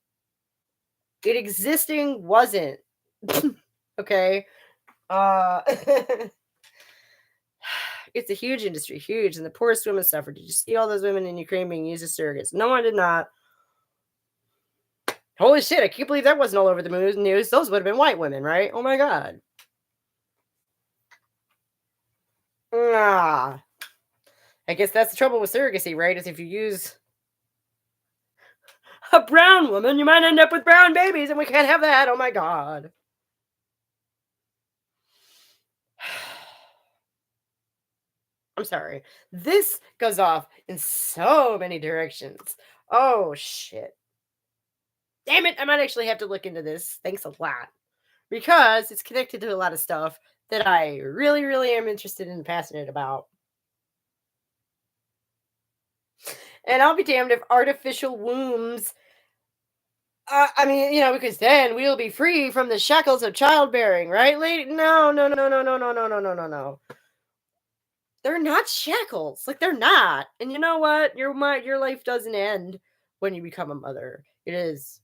It existing wasn't. Okay. It's a huge industry, huge. And the poorest women suffered. Did you see all those women in Ukraine being used as surrogates? No, I did not. Holy shit, I can't believe that wasn't all over the news. Those would have been white women, right? Oh my God. I guess that's the trouble with surrogacy, right? Is if you use a brown woman, you might end up with brown babies, and we can't have that. Oh my God. I'm sorry. This goes off in so many directions. Oh, shit. Damn it. I might actually have to look into this. Thanks a lot. Because it's connected to a lot of stuff that I really, really am interested and passionate about. And I'll be damned if artificial wombs, I mean, because then we'll be free from the shackles of childbearing, right, lady? No, no, no, no, no, no, no, no, no, no, no. They're not shackles. Like, they're not. And you know what? Your life doesn't end when you become a mother. It is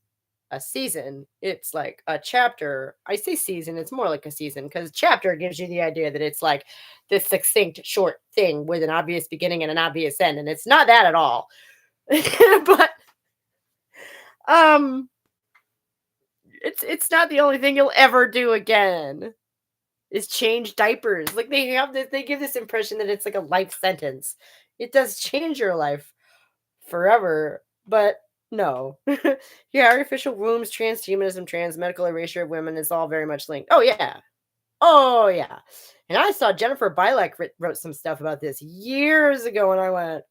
a season. It's like a chapter. I say season, it's more like a season because chapter gives you the idea that it's like this succinct short thing with an obvious beginning and an obvious end, and it's not that at all. But um it's not the only thing you'll ever do again is change diapers. Like they give this impression that it's like a life sentence. It does change your life forever, but no. Yeah, artificial wombs, transhumanism, trans medical erasure of women is all very much linked. Oh yeah. Oh yeah. And I saw Jennifer Bilek wrote some stuff about this years ago, and I went,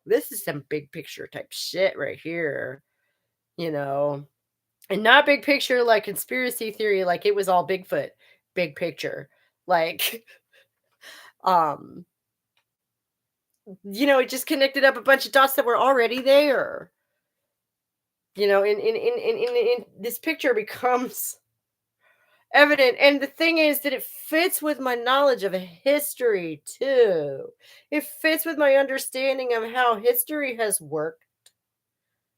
this is some big picture type shit right here, you know. And not big picture like conspiracy theory, like it was all Bigfoot. Big picture. Like, um, it just connected up a bunch of dots that were already there. In this picture becomes evident. And the thing is that it fits with my knowledge of history too. It fits with my understanding of how history has worked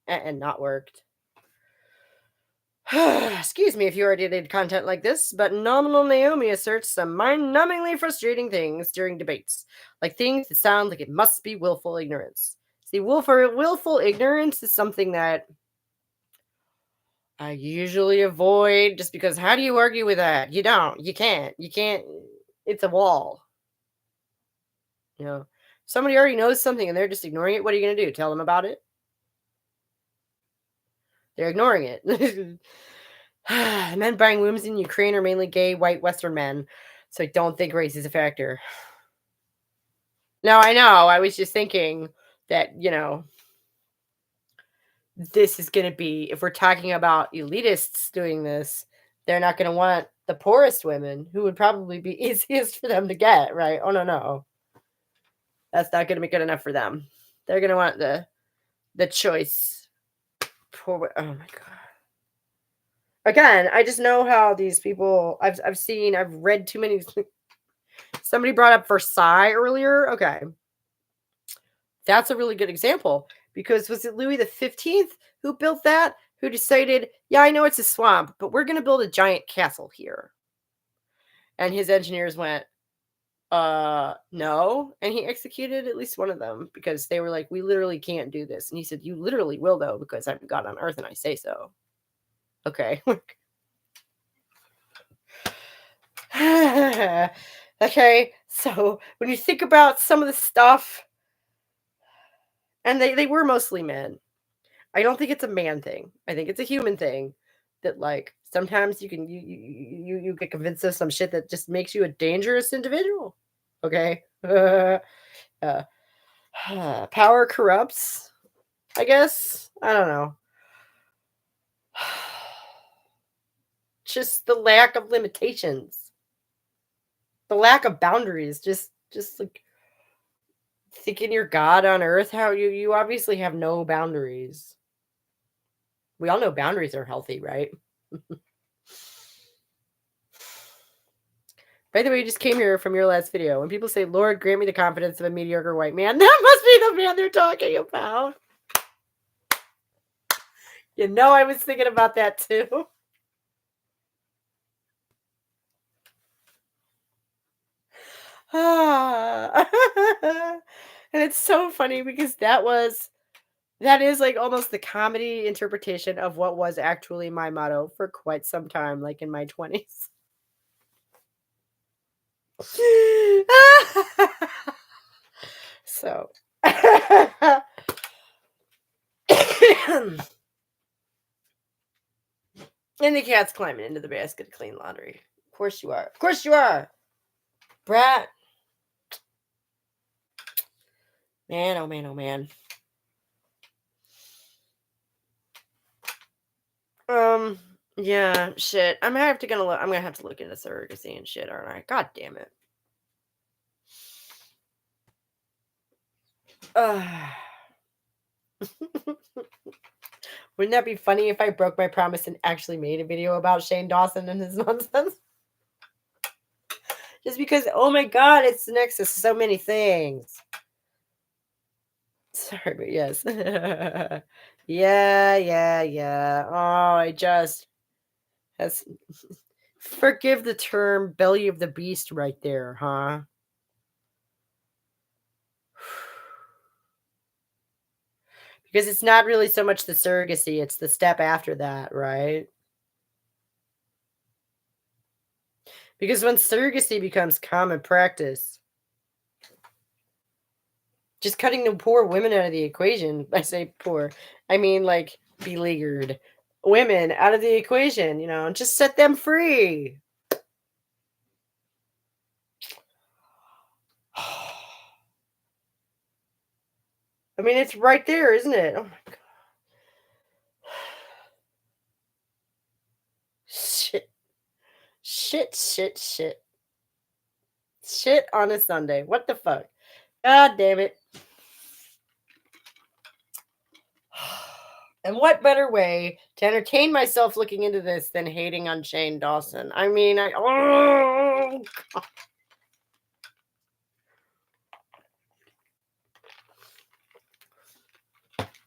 and not worked. Excuse me if you already did content like this, but Nominal Naomi asserts some mind-numbingly frustrating things during debates, like things that sound like it must be willful ignorance. See, willful ignorance is something that I usually avoid just because how do you argue with that? You don't. You can't. It's a wall. Somebody already knows something and they're just ignoring it. What are you going to do? Tell them about it? They're ignoring it. Men buying wombs in Ukraine are mainly gay, white, Western men, so I don't think race is a factor. No, I know. I was just thinking that, this is going to be, if we're talking about elitists doing this, they're not going to want the poorest women, who would probably be easiest for them to get, right? Oh, no. That's not going to be good enough for them. They're going to want the choice. Oh, my God. Again, I just know how these people, I've read too many. Somebody brought up Versailles earlier. Okay. That's a really good example because was it Louis the 15th who built that? Who decided, yeah, I know it's a swamp, but we're going to build a giant castle here. And his engineers went, no. And he executed at least one of them because they were like, we literally can't do this. And he said, you literally will though, because I'm God on earth and I say so. Okay. Okay. So when you think about some of the stuff, and they were mostly men. I don't think it's a man thing. I think it's a human thing that like sometimes you get convinced of some shit that just makes you a dangerous individual. Okay? Power corrupts, I guess. I don't know. Just the lack of limitations. The lack of boundaries. Just like thinking you're God on earth, how you obviously have no boundaries. We all know boundaries are healthy, right? By the way, you just came here from your last video. When people say, Lord, grant me the confidence of a mediocre white man, that must be the man they're talking about. I was thinking about that too. And it's so funny because that is like almost the comedy interpretation of what was actually my motto for quite some time, like in my 20s. So and the cat's climbing into the basket to clean laundry. Of course you are. Of course you are. Brat. Man, oh man, oh man. Yeah, shit. I'm gonna have to look into surrogacy and shit, aren't I? God damn it. Wouldn't that be funny if I broke my promise and actually made a video about Shane Dawson and his nonsense? Just because, oh my god, it's the nexus to so many things. Sorry, but yes. Yeah. Oh, that's forgive the term belly of the beast right there, huh? Because it's not really so much the surrogacy, it's the step after that, right? Because when surrogacy becomes common practice, just cutting the poor women out of the equation, I say poor, I mean like beleaguered women out of the equation, just set them free. I mean, it's right there, isn't it? Oh my god. Shit. Shit. Shit on a Sunday. What the fuck? God damn it. And what better way to entertain myself looking into this than hating on Shane Dawson? I mean, oh, God.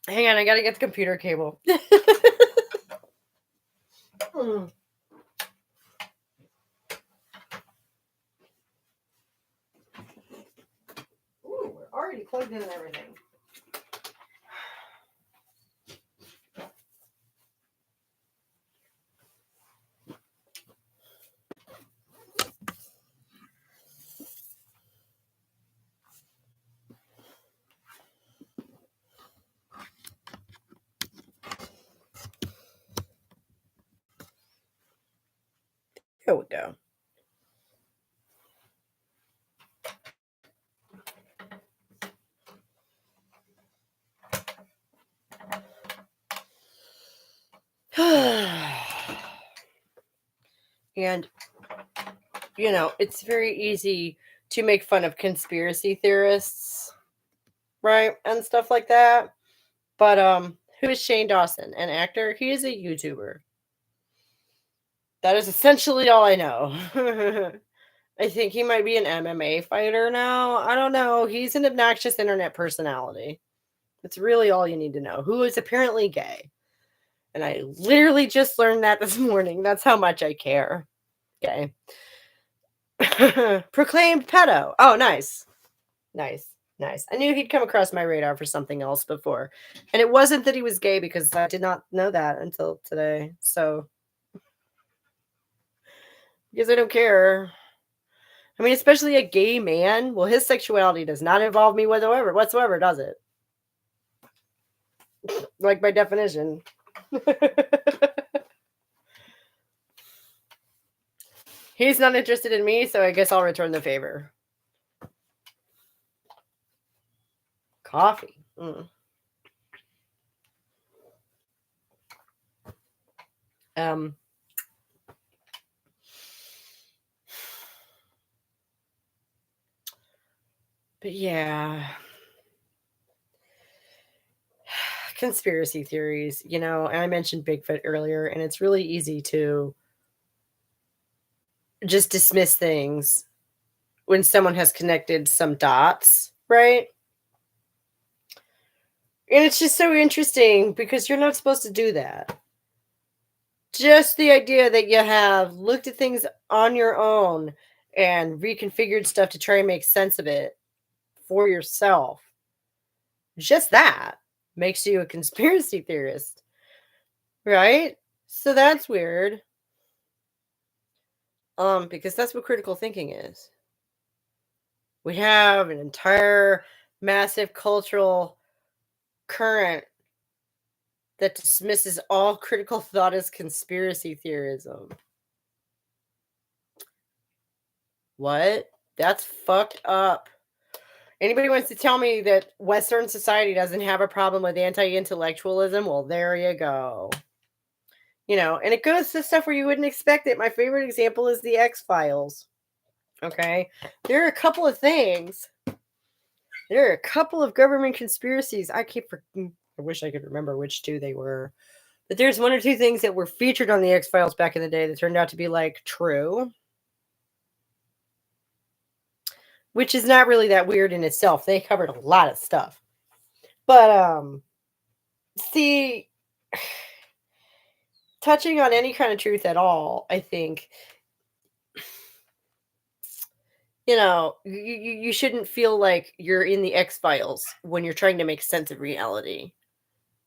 Hang on, I gotta get the computer cable. Ooh, we're already plugged in and everything. Here we go. And, it's very easy to make fun of conspiracy theorists, right? And stuff like that. But who is Shane Dawson? An actor? He is a YouTuber. That is essentially all I know. I think he might be an MMA fighter now. I don't know. He's an obnoxious internet personality. That's really all you need to know. Who is apparently gay. And I literally just learned that this morning. That's how much I care. Okay. Proclaimed pedo. Oh, nice. Nice. I knew he'd come across my radar for something else before. And it wasn't that he was gay because I did not know that until today. So, because I don't care. I mean, especially a gay man. Well, his sexuality does not involve me whatsoever, does it? Like by definition. He's not interested in me, so I guess I'll return the favor. Coffee. But yeah. Conspiracy theories, and I mentioned Bigfoot earlier, and it's really easy to just dismiss things when someone has connected some dots, right? And it's just so interesting because you're not supposed to do that. Just the idea that you have looked at things on your own and reconfigured stuff to try and make sense of it for yourself. Just that makes you a conspiracy theorist, right? So that's weird. Because that's what critical thinking is. We have an entire massive cultural current that dismisses all critical thought as conspiracy theorism. What? That's fucked up. Anybody wants to tell me that Western society doesn't have a problem with anti-intellectualism? Well, there you go. And it goes to stuff where you wouldn't expect it. My favorite example is the X-Files. Okay. There are a couple of things. There are a couple of government conspiracies. I wish I could remember which two they were. But there's one or two things that were featured on the X-Files back in the day that turned out to be true. Which is not really that weird in itself. They covered a lot of stuff. But see, touching on any kind of truth at all, I think you shouldn't feel like you're in the X-Files when you're trying to make sense of reality.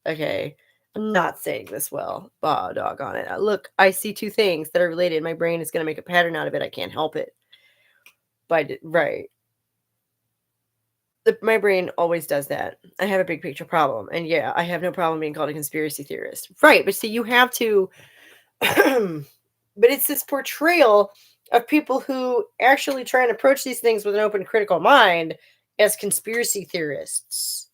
Okay. I'm not saying this well. Oh, doggone it. Look, I see two things that are related. My brain is going to make a pattern out of it. I can't help it. Right. My brain always does that. I have a big picture problem. And yeah, I have no problem being called a conspiracy theorist. Right. But see, you have to. But it's this portrayal of people who actually try and approach these things with an open critical mind as conspiracy theorists.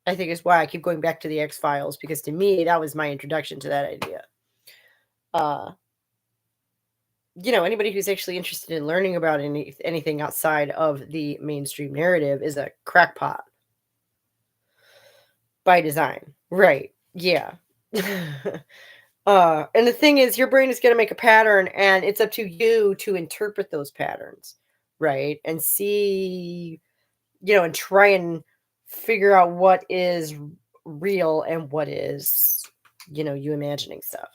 I think is why I keep going back to the X-Files, because to me, that was my introduction to that idea. Anybody who's actually interested in learning about anything outside of the mainstream narrative is a crackpot. By design. Right. Yeah. And the thing is, your brain is going to make a pattern, and it's up to you to interpret those patterns, right? And see, and try and figure out what is real and what is, you imagining stuff.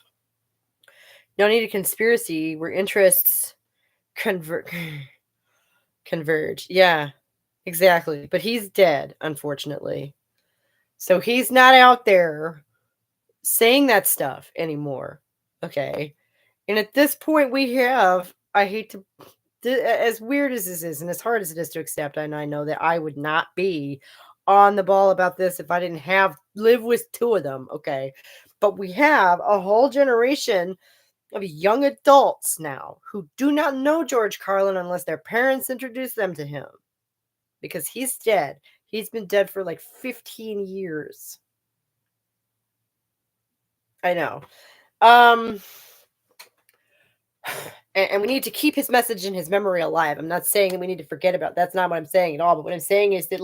You don't need a conspiracy where interests converge. Yeah, exactly. But he's dead, unfortunately. So he's not out there saying that stuff anymore. Okay. And at this point, we have, I hate to, as weird as this is, and as hard as it is to accept, and I know that I would not be on the ball about this if I didn't live with two of them. Okay. But we have a whole generation of young adults now who do not know George Carlin unless their parents introduce them to him, because he's dead. He's been dead for 15 years. I know. And we need to keep his message and his memory alive. I'm not saying that we need to forget about it. That's not what I'm saying at all. But what I'm saying is that,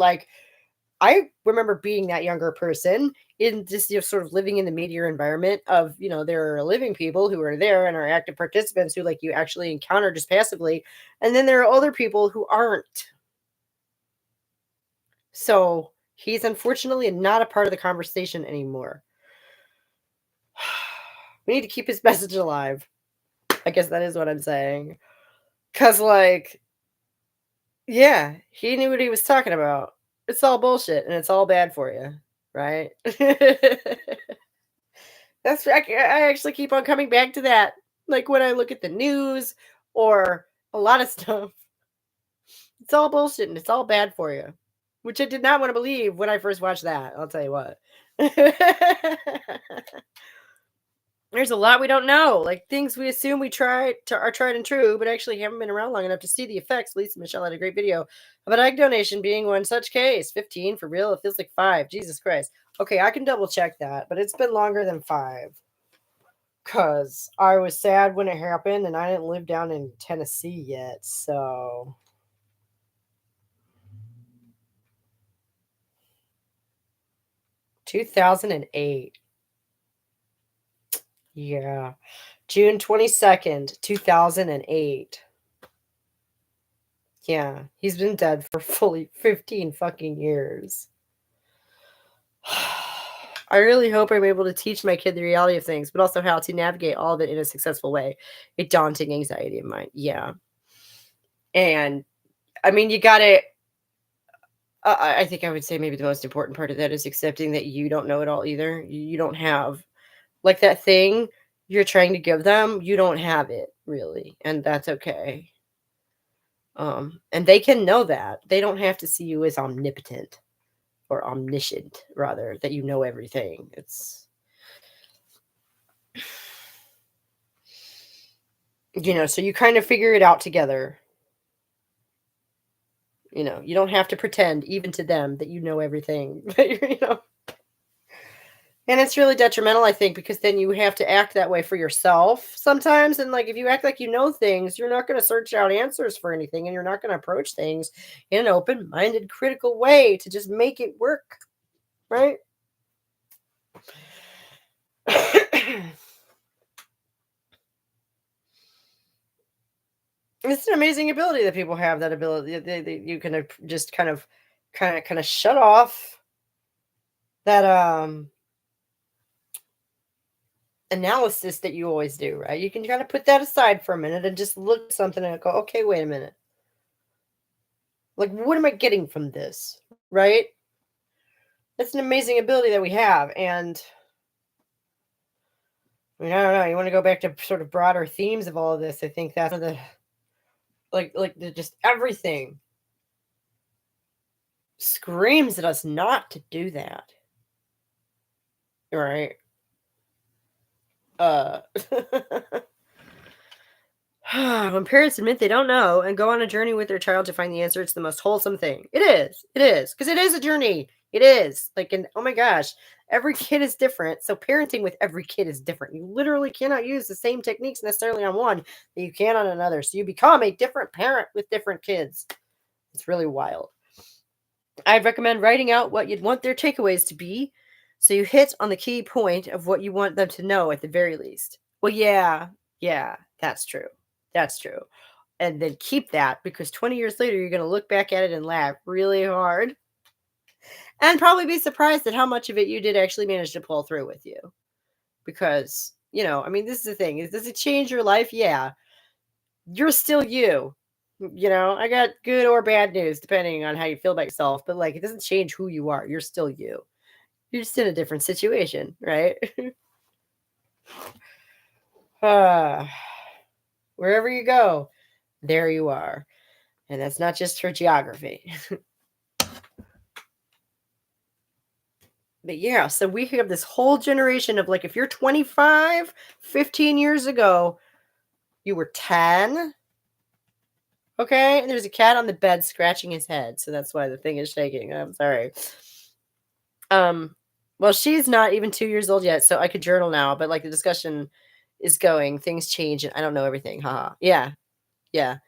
I remember being that younger person in just sort of living in the media environment of, there are living people who are there and are active participants who you actually encounter just passively. And then there are other people who aren't. So he's unfortunately not a part of the conversation anymore. We need to keep his message alive. I guess that is what I'm saying. Because, yeah, he knew what he was talking about. It's all bullshit, and it's all bad for you, right? I actually keep on coming back to that. When I look at the news or a lot of stuff, it's all bullshit, and it's all bad for you. Which I did not want to believe when I first watched that. I'll tell you what. There's a lot we don't know, things we assume are tried and true, but actually haven't been around long enough to see the effects. Lisa Michelle had a great video about egg donation being one such case. 15 for real? It feels like 5. Jesus Christ. Okay, I can double check that, but it's been longer than 5. Because I was sad when it happened, and I didn't live down in Tennessee yet, so... 2008. Yeah. June 22nd, 2008. Yeah, he's been dead for fully 15 fucking years. I really hope I'm able to teach my kid the reality of things, but also how to navigate all of it in a successful way. A daunting anxiety of mine. Yeah. And, I mean, you gotta... I think I would say maybe the most important part of that is accepting that you don't know it all either. You don't have... that thing you're trying to give them, you don't have it, really. And that's okay. And they can know that. They don't have to see you as omnipotent or omniscient, rather, that you know everything. It's, so you kind of figure it out together. You don't have to pretend even to them that you know everything. And it's really detrimental, I think, because then you have to act that way for yourself sometimes. And like if you act like you know things, you're not going to search out answers for anything and you're not going to approach things in an open-minded, critical way to just make it work, right? It's an amazing ability that people have, that ability. You can just kind of shut off that analysis that you always do, right? You can kind of put that aside for a minute and just look at something and go, okay, wait a minute. Like, what am I getting from this? Right? That's an amazing ability that we have. And I mean, I don't know. You want to go back to sort of broader themes of all of this. I think that's one of the just everything screams at us not to do that. Right? Uh when parents admit they don't know and go on a journey with their child to find the answer, it's the most wholesome thing. It is. It is. Because it is a journey. It is. Like, and oh my gosh, every kid is different. So parenting with every kid is different. You literally cannot use the same techniques necessarily on one that you can on another. So you become a different parent with different kids. It's really wild. I'd recommend writing out what you'd want their takeaways to be. So you hit on the key point of what you want them to know at the very least. Well, yeah, that's true. That's true. And then keep that, because 20 years later, you're going to look back at it and laugh really hard and probably be surprised at how much of it you did actually manage to pull through with you. Because, I mean, this is the thing. Does it change your life? Yeah. You're still you. I got good or bad news depending on how you feel about yourself, but like it doesn't change who you are. You're still you. You're just in a different situation, right? uh, wherever you go, there you are. And that's not just for geography. But yeah, so we have this whole generation of like, if you're 25, 15 years ago, you were 10. Okay. And there's a cat on the bed scratching his head. So that's why the thing is shaking. I'm sorry. Well, she's not even 2 years old yet, so I could journal now, but like the discussion is going, things change, and I don't know everything. Haha. Yeah. Yeah.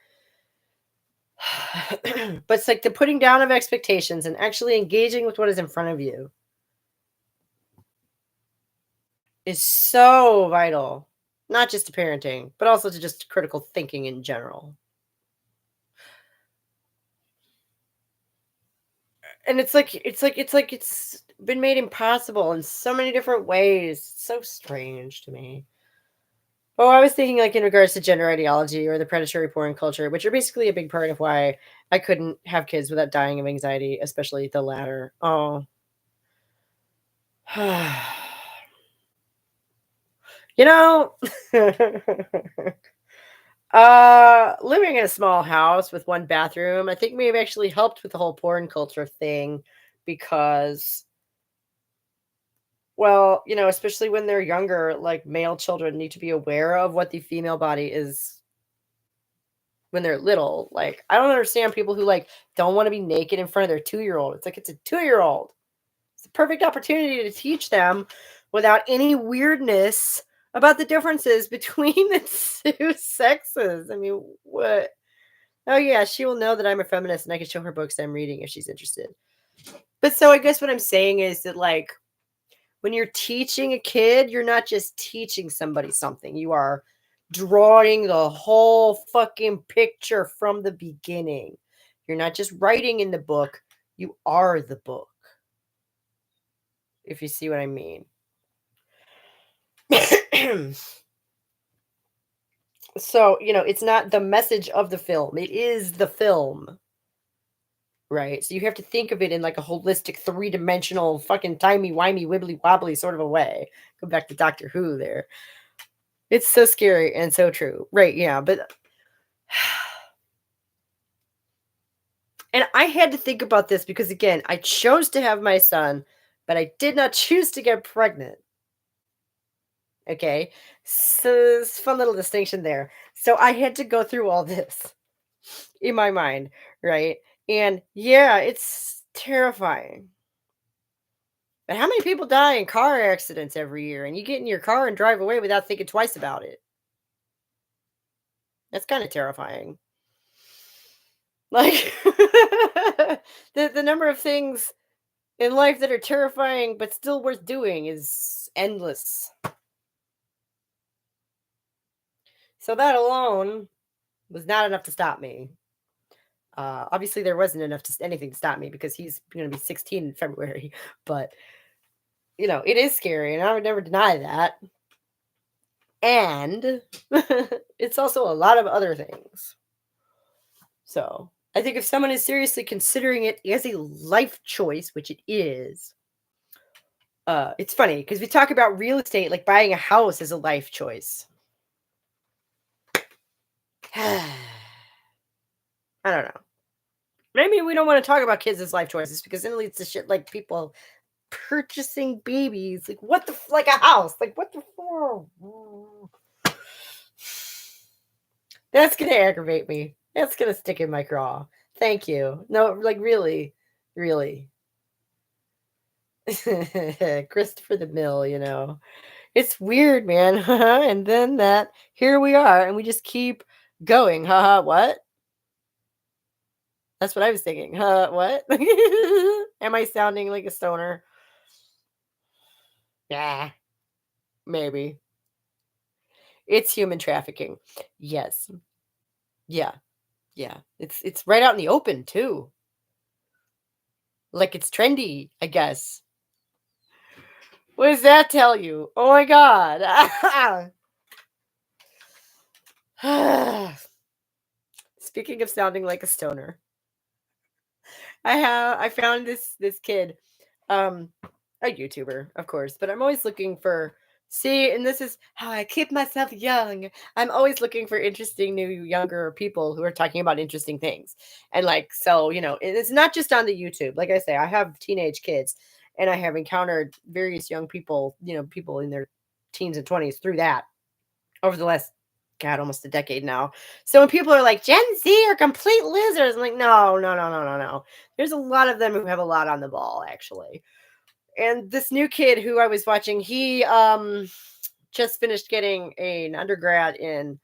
But it's like the putting down of expectations and actually engaging with what is in front of you is so vital, not just to parenting, but also to just critical thinking in general. And it's been made impossible in so many different ways. It's so strange to me. Oh, I was thinking like in regards to gender ideology or the predatory porn culture, which are basically a big part of why I couldn't have kids without dying of anxiety, especially the latter. Oh. you know, living in a small house with one bathroom, I think may have actually helped with the whole porn culture thing because, well, especially when they're younger, like male children need to be aware of what the female body is when they're little. Like, I don't understand people who like don't want to be naked in front of their 2-year-old. It's like it's a 2-year-old. It's a perfect opportunity to teach them without any weirdness about the differences between the two sexes. I mean, what? Oh yeah, she will know that I'm a feminist and I can show her books I'm reading if she's interested. But so I guess what I'm saying is that like when you're teaching a kid, you're not just teaching somebody something. You are drawing the whole fucking picture from the beginning. You're not just writing in the book, you are the book. If you see what I mean. So, it's not the message of the film, it is the film. Right? So you have to think of it in like a holistic, three-dimensional, fucking timey-wimey, wibbly-wobbly sort of a way. Go back to Doctor Who there. It's so scary and so true. Right, yeah, but and I had to think about this because again, I chose to have my son, but I did not choose to get pregnant. Okay? So it's a fun little distinction there. So I had to go through all this in my mind, right? And yeah, it's terrifying. But how many people die in car accidents every year? And you get in your car and drive away without thinking twice about it. That's kind of terrifying. Like the number of things in life that are terrifying but still worth doing is endless. So that alone was not enough to stop me. Obviously, there wasn't enough to anything to stop me because he's going to be 16 in February. But it is scary, and I would never deny that. And it's also a lot of other things. So I think if someone is seriously considering it as a life choice, which it is, it's funny because we talk about real estate, like buying a house is a life choice. I don't know. Maybe we don't want to talk about kids as life choices because then it leads to shit like people purchasing babies. Like what the like a house? Like what the That's gonna aggravate me. That's gonna stick in my craw. Thank you. No, like really, really. Christopher the Mill. It's weird, man. And then that here we are, and we just keep going. Haha, what? That's what I was thinking. What? Am I sounding like a stoner? Yeah, maybe. It's human trafficking. Yes. Yeah. Yeah. It's right out in the open too. Like it's trendy, I guess. What does that tell you? Oh my god. Speaking of sounding like a stoner, I found this kid, um, a YouTuber, of course, but I'm always looking for see, and this is how I keep myself young. I'm always looking for interesting new younger people who are talking about interesting things. And like so, it's not just on the YouTube. Like I say, I have teenage kids and I have encountered various young people, people in their teens and 20s through that over the last God, almost a decade now. So when people are like Gen Z are complete losers, I'm like, no, no, no, no, no, no. There's a lot of them who have a lot on the ball, actually. And this new kid who I was watching, he just finished getting an undergrad in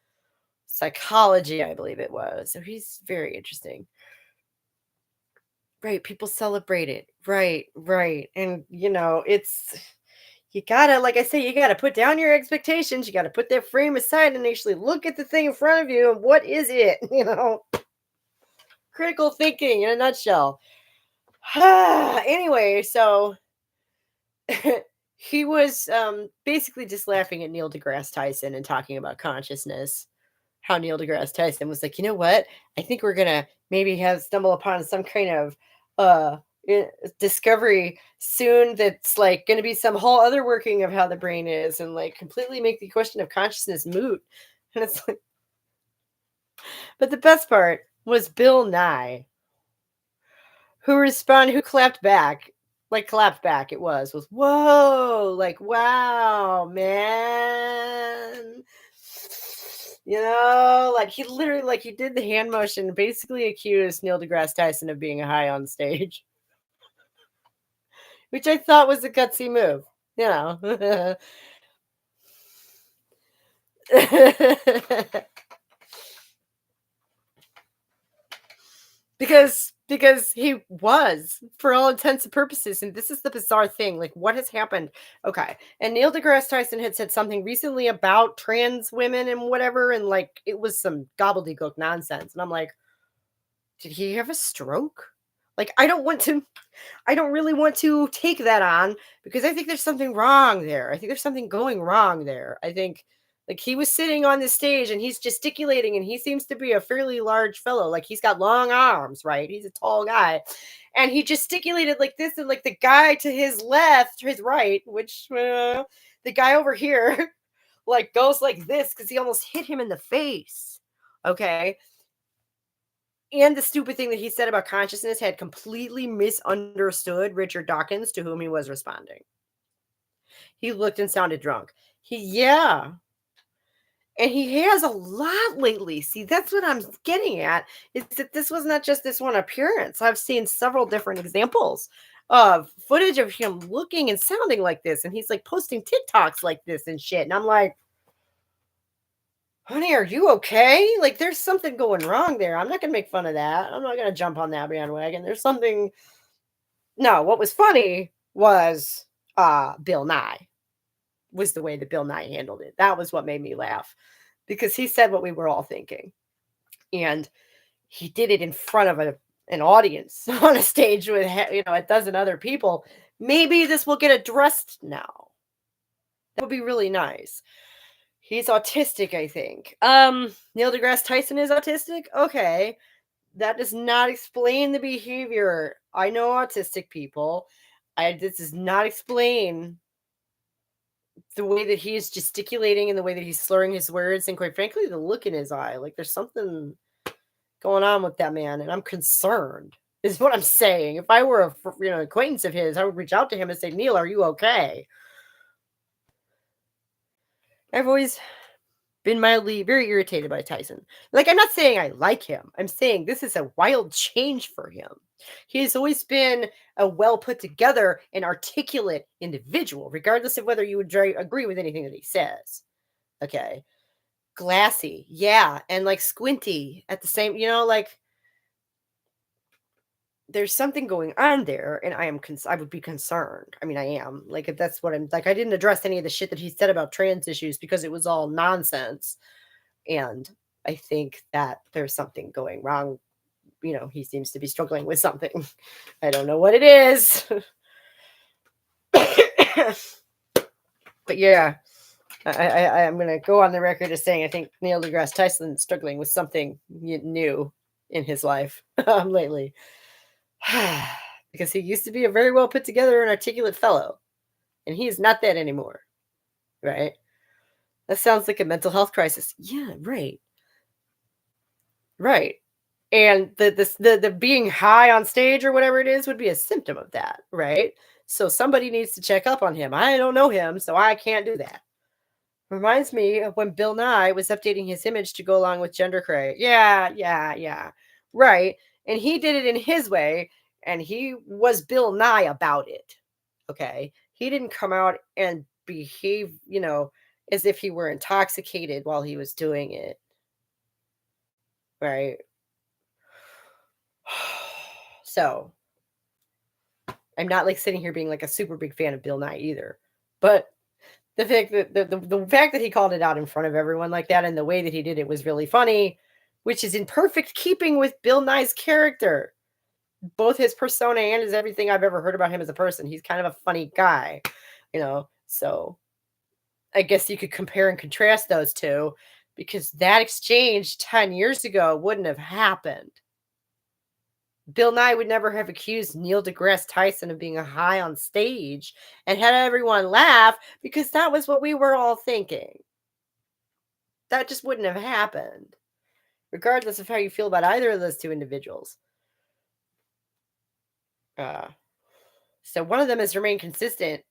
psychology, I believe it was. So he's very interesting. Right, people celebrate it. Right, right. And it's you gotta, like I say, you gotta put down your expectations. You gotta put that frame aside and actually look at the thing in front of you and what is it? Critical thinking in a nutshell. Anyway, so he was basically just laughing at Neil deGrasse Tyson and talking about consciousness. How Neil deGrasse Tyson was like, you know what? I think we're gonna maybe have stumble upon some kind of uh discovery soon that's like going to be some whole other working of how the brain is and like completely make the question of consciousness moot. And it's like, but the best part was Bill Nye, who clapped back. It was whoa, like wow, man. Like he literally, like he did the hand motion, and basically accused Neil deGrasse Tyson of being high on stage, which I thought was a gutsy move. You know, because he was for all intents and purposes, and this is the bizarre thing, like what has happened. Okay, and Neil deGrasse Tyson had said something recently about trans women and whatever, and like it was some gobbledygook nonsense, and I'm like, did he have a stroke? Like I don't really want to take that on because I think there's something wrong there. I think there's something going wrong there. I think like he was sitting on the stage and he's gesticulating and he seems to be a fairly large fellow. Like he's got long arms, right? He's a tall guy. And he gesticulated like this and like the guy to his left, his right, which the guy over here like goes like this cuz he almost hit him in the face. Okay? And the stupid thing that he said about consciousness had completely misunderstood Richard Dawkins, to whom he was responding. He looked and sounded drunk. Yeah. And he has a lot lately. See, that's what I'm getting at, is that this was not just this one appearance. I've seen several different examples of footage of him looking and sounding like this, and he's like posting TikToks like this and shit. And I'm like, honey, are you okay? Like, there's something going wrong there. I'm not gonna make fun of that. I'm not gonna jump on that bandwagon. There's something. No, what was funny was Bill Nye was the way that Bill Nye handled it. That was what made me laugh because he said what we were all thinking. And he did it in front of an audience on a stage with a dozen other people. Maybe this will get addressed now. That would be really nice. He's autistic, I think. Neil deGrasse Tyson is autistic. Okay, that does not explain the behavior. I know autistic people. This does not explain the way that he is gesticulating and the way that he's slurring his words, and quite frankly, the look in his eye. Like, there's something going on with that man, and I'm concerned. Is what I'm saying. If I were a acquaintance of his, I would reach out to him and say, Neil, are you okay? I've always been mildly very irritated by Tyson. Like, I'm not saying I like him. I'm saying this is a wild change for him. He's always been a well put together and articulate individual, regardless of whether you would agree with anything that he says. Okay. Glassy. Yeah. And like squinty at the same, like there's something going on there, and I would be concerned. I mean, I am. Like, if that's what I'm like, I didn't address any of the shit that he said about trans issues because it was all nonsense. And I think that there's something going wrong. He seems to be struggling with something. I don't know what it is. But yeah, I'm going to go on the record as saying I think Neil deGrasse Tyson is struggling with something new in his life lately. Because he used to be a very well put together and articulate fellow, and he is not that anymore. Right? That sounds like a mental health crisis. Yeah, right. Right. And the being high on stage or whatever it is would be a symptom of that, right? So somebody needs to check up on him. I don't know him, so I can't do that. Reminds me of when Bill Nye was updating his image to go along with gender cray. Yeah. Right. And he did it in his way, and he was Bill Nye about it. Okay. He didn't come out and behave, as if he were intoxicated while he was doing it. Right. So I'm not like sitting here being like a super big fan of Bill Nye either. But the fact that the fact that he called it out in front of everyone like that and the way that he did it was really funny, which is in perfect keeping with Bill Nye's character. Both his persona and his everything I've ever heard about him as a person. He's kind of a funny guy, So I guess you could compare and contrast those two, because that exchange 10 years ago wouldn't have happened. Bill Nye would never have accused Neil deGrasse Tyson of being high on stage and had everyone laugh, because that was what we were all thinking. That just wouldn't have happened, regardless of how you feel about either of those two individuals. So one of them has remained consistent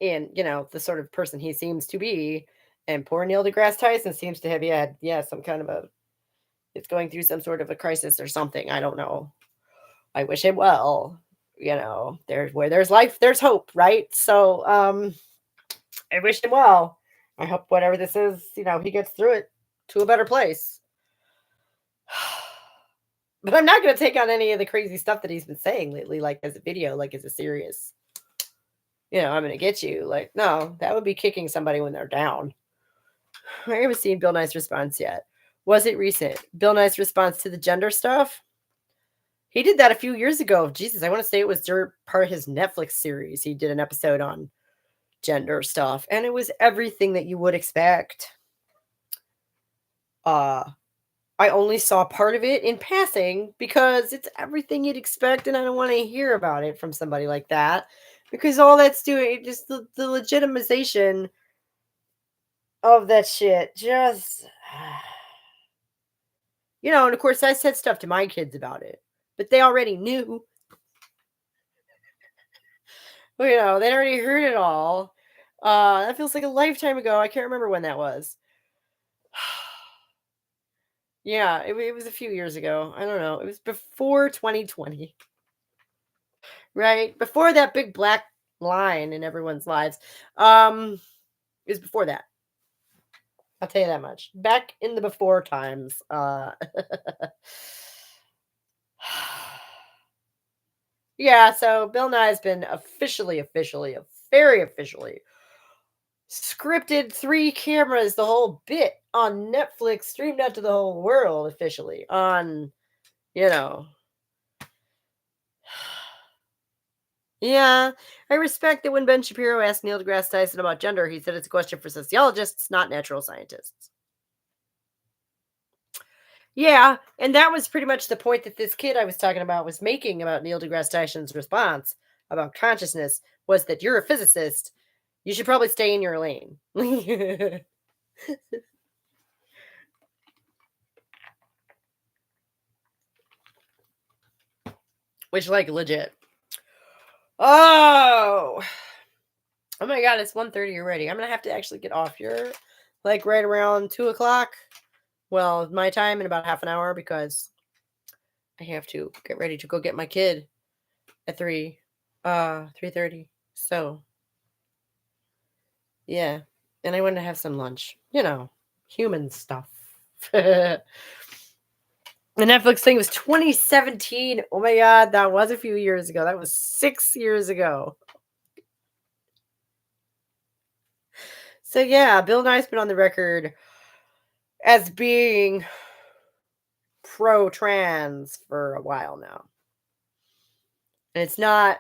in, the sort of person he seems to be. And poor Neil deGrasse Tyson seems to have had, some kind of it's going through some sort of a crisis or something. I don't know. I wish him well. Where there's life, there's hope, right? So I wish him well. I hope whatever this is, he gets through it to a better place. But I'm not going to take on any of the crazy stuff that he's been saying lately, like as a video, like as a serious, I'm going to get you. Like, no, that would be kicking somebody when they're down. I haven't seen Bill Nye's response yet. Was it recent? Bill Nye's response to the gender stuff? He did that a few years ago. Jesus, I want to say it was during part of his Netflix series. He did an episode on gender stuff, and it was everything that you would expect. I only saw part of it in passing because it's everything you'd expect, and I don't want to hear about it from somebody like that, because all that's doing, just the legitimization of that shit, just, and of course I said stuff to my kids about it, but they already knew. They already heard it all. That feels like a lifetime ago. I can't remember when that was. Yeah, it was a few years ago. I don't know. It was before 2020, right? Before that big black line in everyone's lives. It was before that. I'll tell you that much. Back in the before times. Yeah, so Bill Nye's been very officially scripted 3 cameras, the whole bit on Netflix, streamed out to the whole world officially on, you know. Yeah, I respect that when Ben Shapiro asked Neil deGrasse Tyson about gender, he said it's a question for sociologists, not natural scientists. Yeah, and that was pretty much the point that this kid I was talking about was making about Neil deGrasse Tyson's response about consciousness was that you're a physicist. You should probably stay in your lane. Which, like, legit. Oh, oh my God, it's 1:30 already. I'm gonna have to actually get off here, like right around 2 o'clock. Well, my time in about half an hour because I have to get ready to go get my kid at 3:30. So yeah, and I want to have some lunch. Human stuff. The Netflix thing was 2017. Oh my God, that was a few years ago. That was 6 years ago. So yeah, Bill Nye's been on the record as being pro-trans for a while now. And it's not,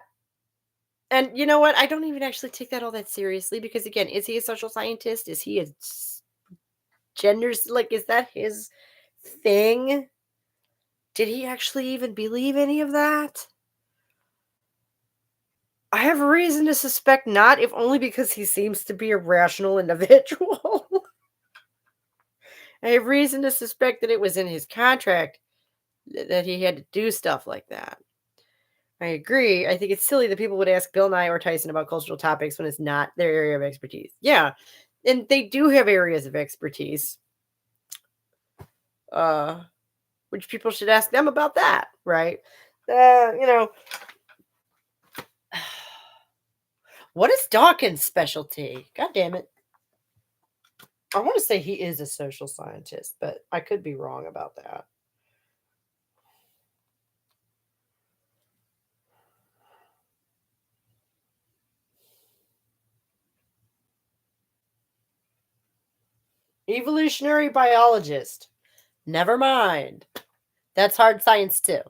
and you know what? I don't even actually take that all that seriously because again, is he a social scientist? Is he a like is that his thing? Did he actually even believe any of that? I have reason to suspect not, if only because he seems to be a rational individual. I have reason to suspect that it was in his contract that he had to do stuff like that. I agree. I think it's silly that people would ask Bill Nye or Tyson about cultural topics when it's not their area of expertise. Yeah. And they do have areas of expertise. Which people should ask them about that, right? You know, what is Dawkins' specialty? God damn it. I want to say he is a social scientist, but I could be wrong about that. Evolutionary biologist. Never mind. That's hard science too.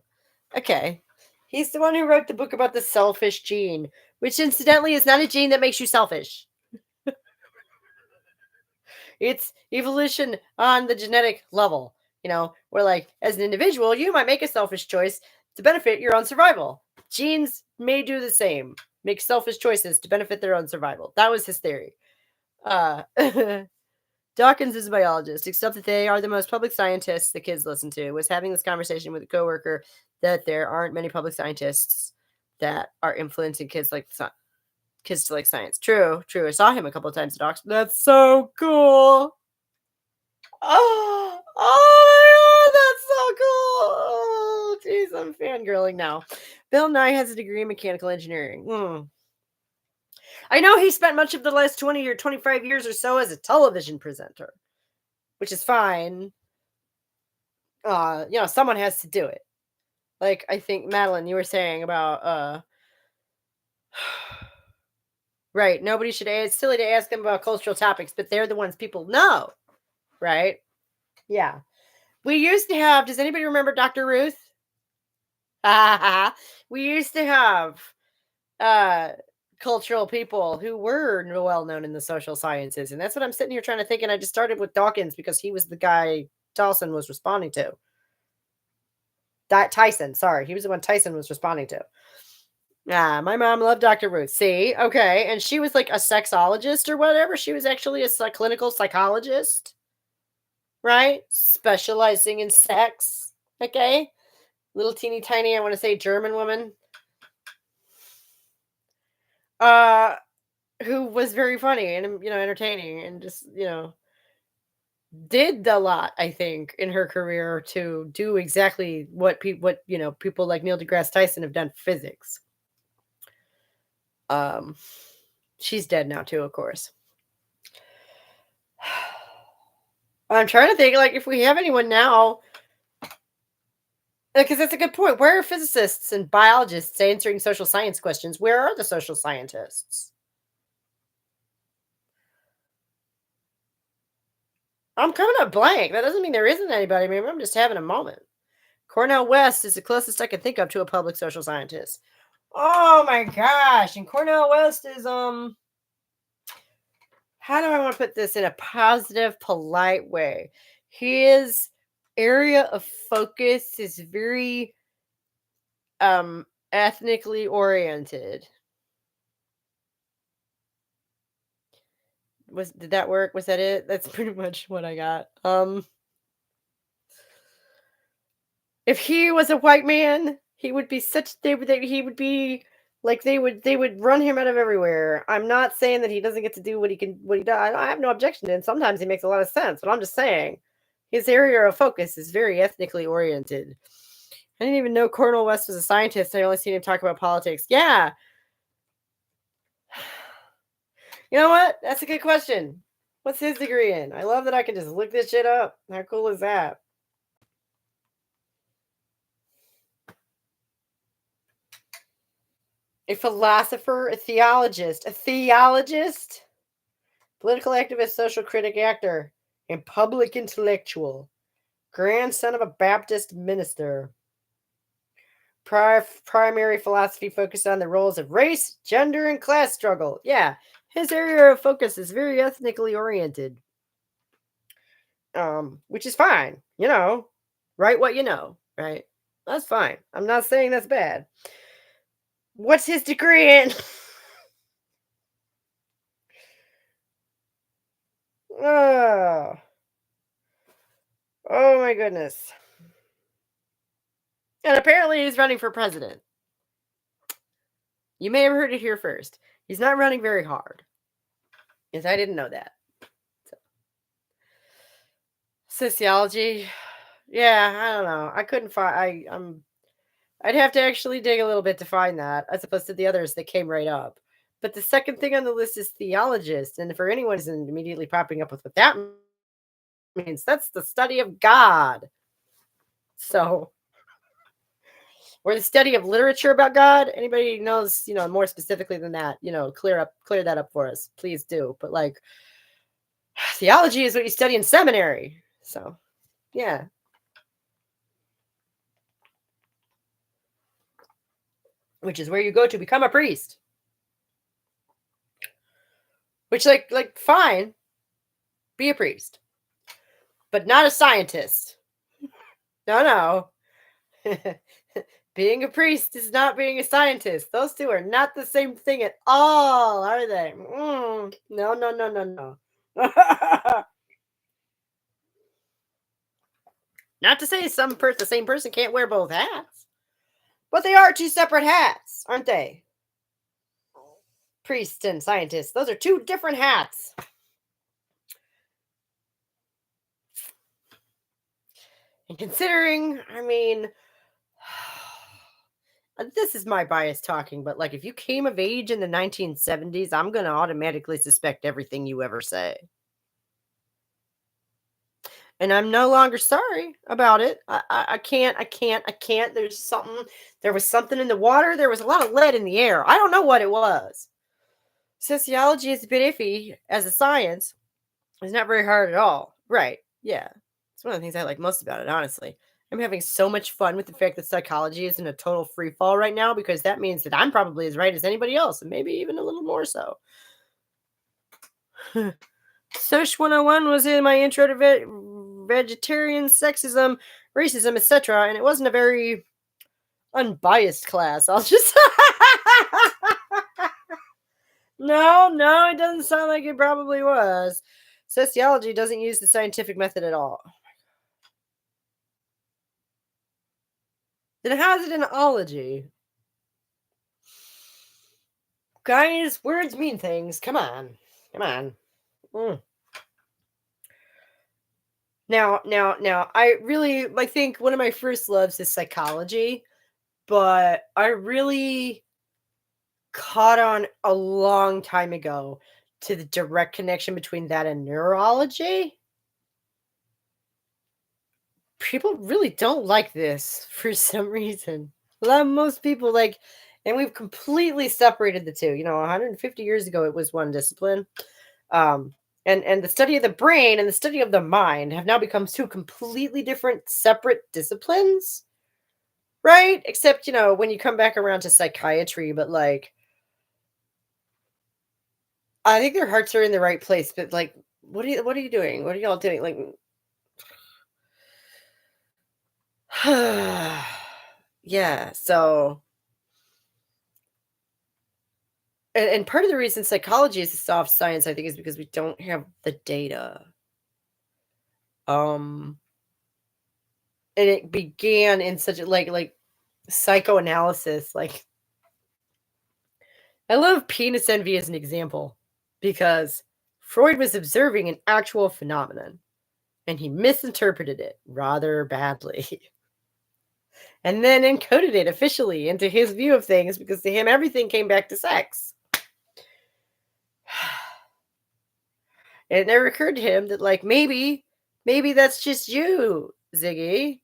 Okay. He's the one who wrote the book about the selfish gene, which incidentally is not a gene that makes you selfish. It's evolution on the genetic level. Where like as an individual, you might make a selfish choice to benefit your own survival. Genes may do the same, make selfish choices to benefit their own survival. That was his theory. Uh, Dawkins is a biologist, except that they are the most public scientists the kids listen to. Was having this conversation with a coworker that there aren't many public scientists that are influencing kids to like science. True, true. I saw him a couple of times at Oxford. That's so cool. Oh my God, that's so cool. Oh, jeez, I'm fangirling now. Bill Nye has a degree in mechanical engineering. I know he spent much of the last 20 or 25 years or so as a television presenter, which is fine. Someone has to do it. Like I think Madeline, you were saying about right, nobody should it's silly to ask them about cultural topics, but they're the ones people know, right? Yeah. We used to have, does anybody remember Dr. Ruth? We used to have uh cultural people who were well known in the social sciences, and that's what I'm sitting here trying to think, and I just started with Dawkins because he was the guy Dawson was responding to. Tyson, sorry, he was the one Tyson was responding to. Yeah, my mom loved Dr. Ruth. See, okay, and she was like a sexologist or whatever. She was actually a clinical psychologist, right? Specializing in sex. Okay, little teeny tiny, I want to say German woman. Uh, who was very funny and entertaining and just did a lot, I think, in her career to do exactly what people like Neil deGrasse Tyson have done for physics. Um, she's dead now too, of course. I'm trying to think, like, if we have anyone now, because that's a good point. Where are physicists and biologists answering social science questions? Where are the social scientists? I'm coming up blank. That doesn't mean there isn't anybody. Maybe I'm just having a moment. Cornell West is the closest I can think of to a public social scientist. Oh my gosh. And Cornell West is how do I want to put this in a positive, polite way? His area of focus is very ethnically oriented. Did that work? Was that it? That's pretty much what I got. If he was a white man, he would be such he would be like they would run him out of everywhere. I'm not saying that he doesn't get to do what he does. I have no objection to it. Sometimes he makes a lot of sense, but I'm just saying his area of focus is very ethnically oriented. I didn't even know Cornel West was a scientist. I only seen him talk about politics. Yeah. You know what? That's a good question. What's his degree in? I love that I can just look this shit up. How cool is that? A philosopher, a theologist, political activist, social critic, actor, and public intellectual, grandson of a Baptist minister. Primary philosophy focused on the roles of race, gender, and class struggle. Yeah, his area of focus is very ethnically oriented, which is fine. Write what you know, right? That's fine. I'm not saying that's bad. What's his degree in? Oh, oh my goodness. And apparently he's running for president. You may have heard it here first. He's not running very hard. Yes, I didn't know that. So. Sociology. Yeah, I don't know. I couldn't find I'd have to actually dig a little bit to find that, as opposed to the others that came right up. But the second thing on the list is theologist, and for anyone who's immediately popping up with what that means, that's the study of God. So, or the study of literature about God. Anybody knows, more specifically than that, clear that up for us, please do. But like, theology is what you study in seminary. So, yeah. Which is where you go to become a priest. Which like fine, be a priest, but not a scientist. No, no. Being a priest is not being a scientist. Those two are not the same thing at all, are they? No, no, no, no, no. Not to say the same person can't wear both hats, but they are two separate hats, aren't they? Priest and scientist. Those are two different hats. And considering, I mean, this is my bias talking, but like if you came of age in the 1970s, I'm going to automatically suspect everything you ever say. And I'm no longer sorry about it. I can't. There was something in the water. There was a lot of lead in the air. I don't know what it was. Sociology is a bit iffy as a science. It's not very hard at all. Right. Yeah. It's one of the things I like most about it, honestly. I'm having so much fun with the fact that psychology is in a total free fall right now, because that means that I'm probably as right as anybody else, and maybe even a little more so. Soch 101 was in my intro to vegetarian, sexism, racism, etc., and it wasn't a very unbiased class. I'll just. No, it doesn't sound like it probably was. Sociology doesn't use the scientific method at all. Then how is it an ology? Guys, words mean things. Come on. Mm. Now, I think one of my first loves is psychology, but I really caught on a long time ago to the direct connection between that and neurology. People really don't like this for some reason. Most people like, and we've completely separated the two. 150 years ago, it was one discipline. Um, and the study of the brain and the study of the mind have now become two completely different, separate disciplines, right? Except, when you come back around to psychiatry, but like, I think their hearts are in the right place, but like, what are you doing? What are y'all doing? Like, yeah. So, and part of the reason psychology is a soft science, I think, is because we don't have the data. Um, and it began in such a like psychoanalysis. Like, I love penis envy as an example because Freud was observing an actual phenomenon and he misinterpreted it rather badly and then encoded it officially into his view of things because to him everything came back to sex. It never occurred to him that like maybe that's just you, Ziggy.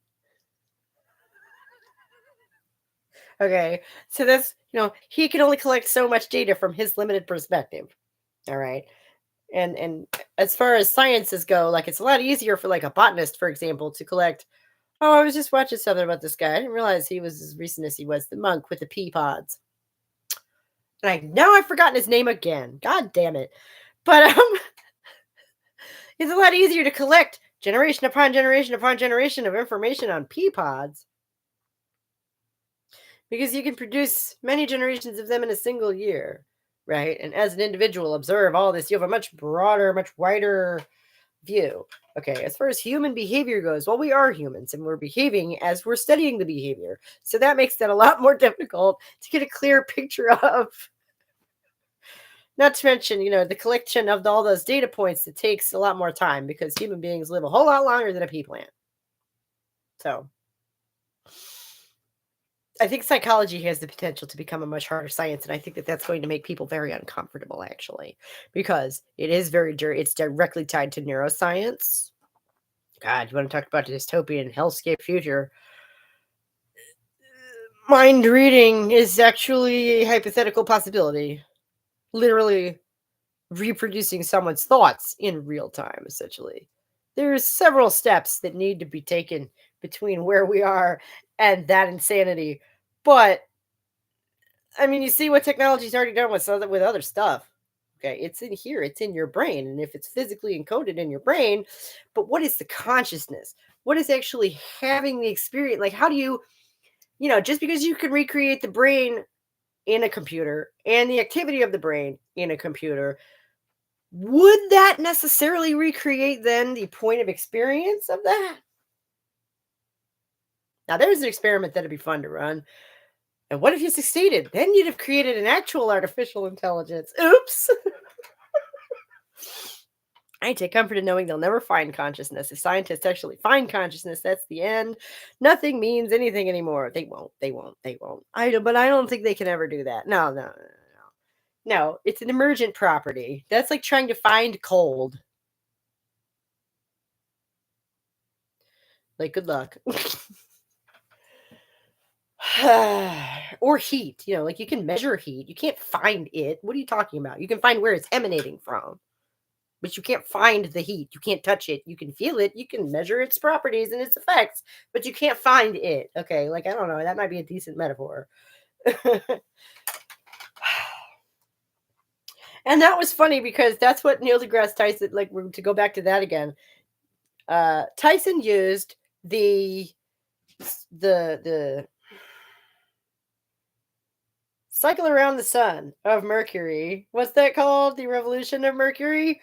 Okay. So that's, he can only collect so much data from his limited perspective. All right. And as far as sciences go, like it's a lot easier for like a botanist, for example, to collect. Oh, I was just watching something about this guy. I didn't realize he was as recent as he was, the monk with the pea pods. And now I've forgotten his name again. God damn it. But it's a lot easier to collect generation upon generation upon generation of information on pea pods because you can produce many generations of them in a single year, right? And as an individual, observe all this. You have a much broader, much wider view. Okay, as far as human behavior goes, well, we are humans and we're behaving as we're studying the behavior. So that makes that a lot more difficult to get a clear picture of. Not to mention, the collection of all those data points, it takes a lot more time because human beings live a whole lot longer than a pea plant. So I think psychology has the potential to become a much harder science, and I think that that's going to make people very uncomfortable, actually, because it is it's directly tied to neuroscience. God, you want to talk about a dystopian hellscape future? Mind reading is actually a hypothetical possibility. Literally reproducing someone's thoughts in real time, essentially. There's several steps that need to be taken between where we are and that insanity. But I mean, you see what technology's already done with other stuff. Okay, it's in here, it's in your brain, and if it's physically encoded in your brain, but what is the consciousness? What is actually having the experience? Like, how do you, just because you can recreate the brain in a computer and the activity of the brain in a computer, would that necessarily recreate then the point of experience of that? Now, there's an experiment that'd be fun to run. And what if you succeeded? Then you'd have created an actual artificial intelligence. Oops. I take comfort in knowing they'll never find consciousness. If scientists actually find consciousness, that's the end. Nothing means anything anymore. They won't. They won't. They won't. But I don't think they can ever do that. No, no, no, no. No, it's an emergent property. That's like trying to find cold. Like, good luck. Or heat, like you can measure heat. You can't find it. What are you talking about? You can find where it's emanating from, but you can't find the heat. You can't touch it. You can feel it. You can measure its properties and its effects, but you can't find it. Okay, like I don't know. That might be a decent metaphor. And that was funny because that's what Neil deGrasse Tyson, like to go back to that again. Tyson used the cycle around the sun of Mercury. What's that called? The revolution of Mercury?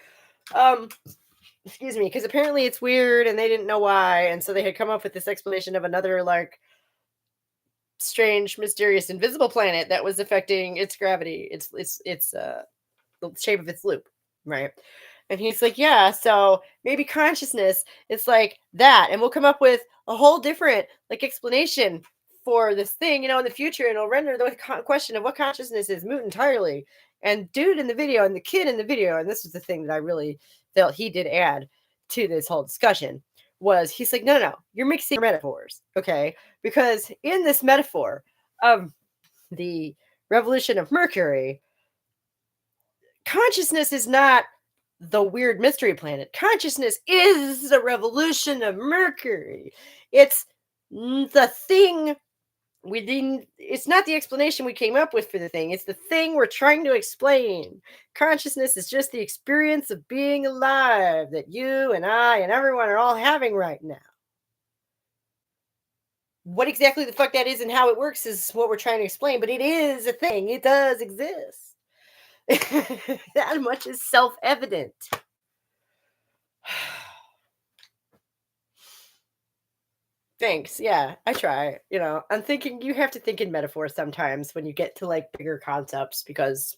Um, excuse me, because apparently it's weird and they didn't know why, and so they had come up with this explanation of another like strange, mysterious, invisible planet that was affecting its gravity, its the shape of its loop, right? And he's like, yeah, so maybe consciousness is like that. And we'll come up with a whole different like explanation for this thing, in the future. And it'll render the question of what consciousness is moot entirely. And dude in the video and the kid in the video, and this is the thing that I really felt he did add to this whole discussion, was he's like, no, you're mixing metaphors. Okay. Because in this metaphor of the revolution of Mercury, consciousness is not the weird mystery planet. Consciousness is the revolution of Mercury. It's the thing we didn't, it's not the explanation we came up with for the thing. It's the thing we're trying to explain. Consciousness is just the experience of being alive that you and I and everyone are all having right now. What exactly the fuck that is and how it works is what we're trying to explain, but it is a thing. It does exist. That much is self-evident. Thanks. Yeah, I try. I'm thinking you have to think in metaphors sometimes when you get to like bigger concepts, because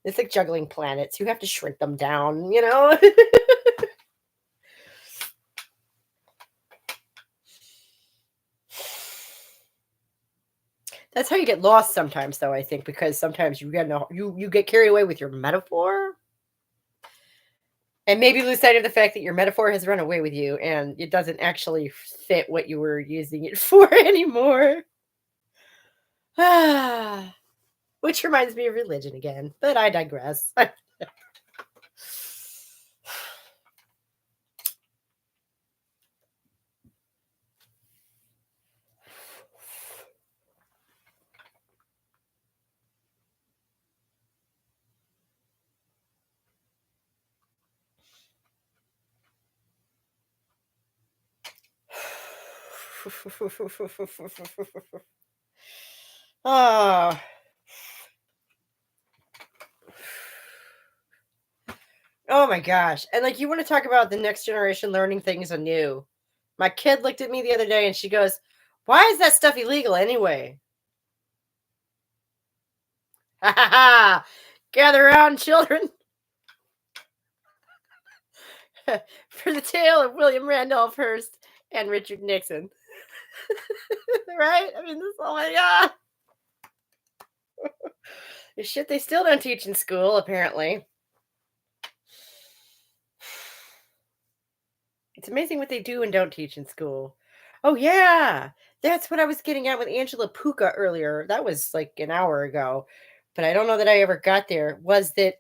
it's like juggling planets. You have to shrink them down. That's how you get lost sometimes, though, I think, because sometimes you get carried away with your metaphor and maybe lose sight of the fact that your metaphor has run away with you and it doesn't actually fit what you were using it for anymore. Which reminds me of religion again, but I digress. Oh. Oh my gosh. And like, you want to talk about the next generation learning things anew. My kid looked at me the other day and she goes, "Why is that stuff illegal anyway?" Ha ha ha. Gather around, children, for the tale of William Randolph Hearst and Richard Nixon. Right? I mean, this, oh my God. The shit they still don't teach in school, apparently. It's amazing what they do and don't teach in school. Oh yeah, that's what I was getting at with Angela Puka earlier. That was like an hour ago, but I don't know that I ever got there. Was that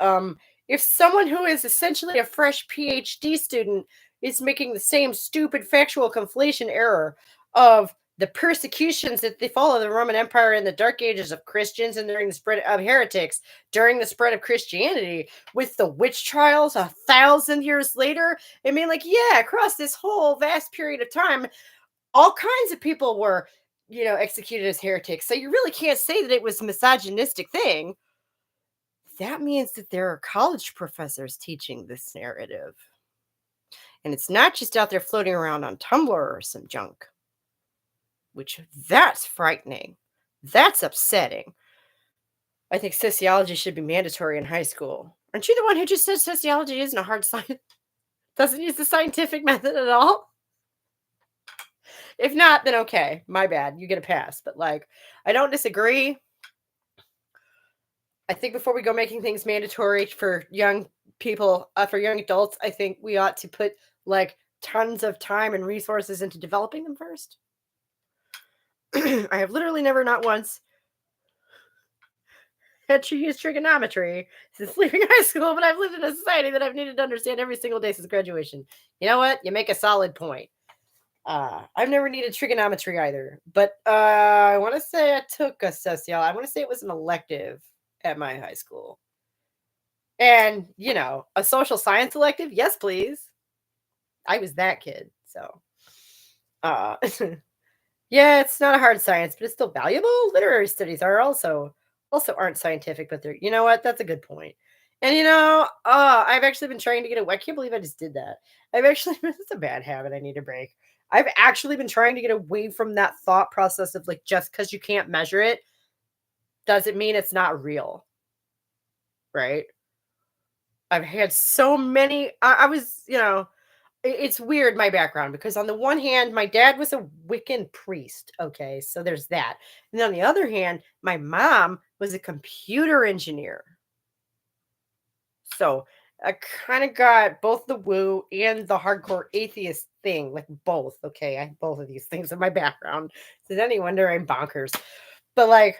if someone who is essentially a fresh PhD student is making the same stupid factual conflation error of the persecutions that they follow the Roman Empire in the Dark Ages of Christians and during the spread of heretics, during the spread of Christianity, with the witch trials 1,000 years later. I mean, like, yeah, across this whole vast period of time, all kinds of people were, executed as heretics. So you really can't say that it was a misogynistic thing. That means that there are college professors teaching this narrative. And it's not just out there floating around on Tumblr or some junk, which that's frightening. That's upsetting. I think sociology should be mandatory in high school. Aren't you the one who just said sociology isn't a hard science? Doesn't use the scientific method at all? If not, then okay, my bad. You get a pass. But like, I don't disagree. I think before we go making things mandatory for young people, for young adults, I think we ought to put like tons of time and resources into developing them first. I have literally never, not once, had to use trigonometry since leaving high school, but I've lived in a society that I've needed to understand every single day since graduation. You know what? You make a solid point. I've never needed trigonometry either, but I want to say I took a sociology. I want to say it was an elective at my high school. And, a social science elective? Yes, please. I was that kid. So, yeah, it's not a hard science, but it's still valuable. Literary studies are also aren't scientific, but they're, you know what? That's a good point. And I've actually been trying to get away. I can't believe I just did that. I've actually, it's a bad habit I need to break. I've actually been trying to get away from that thought process of like, just because you can't measure it doesn't mean it's not real. Right? I've had so many. I was, it's weird my background because on the one hand, my dad was a Wiccan priest. Okay, so there's that. And on the other hand, my mom was a computer engineer. So I kind of got both the woo and the hardcore atheist thing, like both. Okay, I have both of these things in my background. Does any wonder I'm bonkers? But like,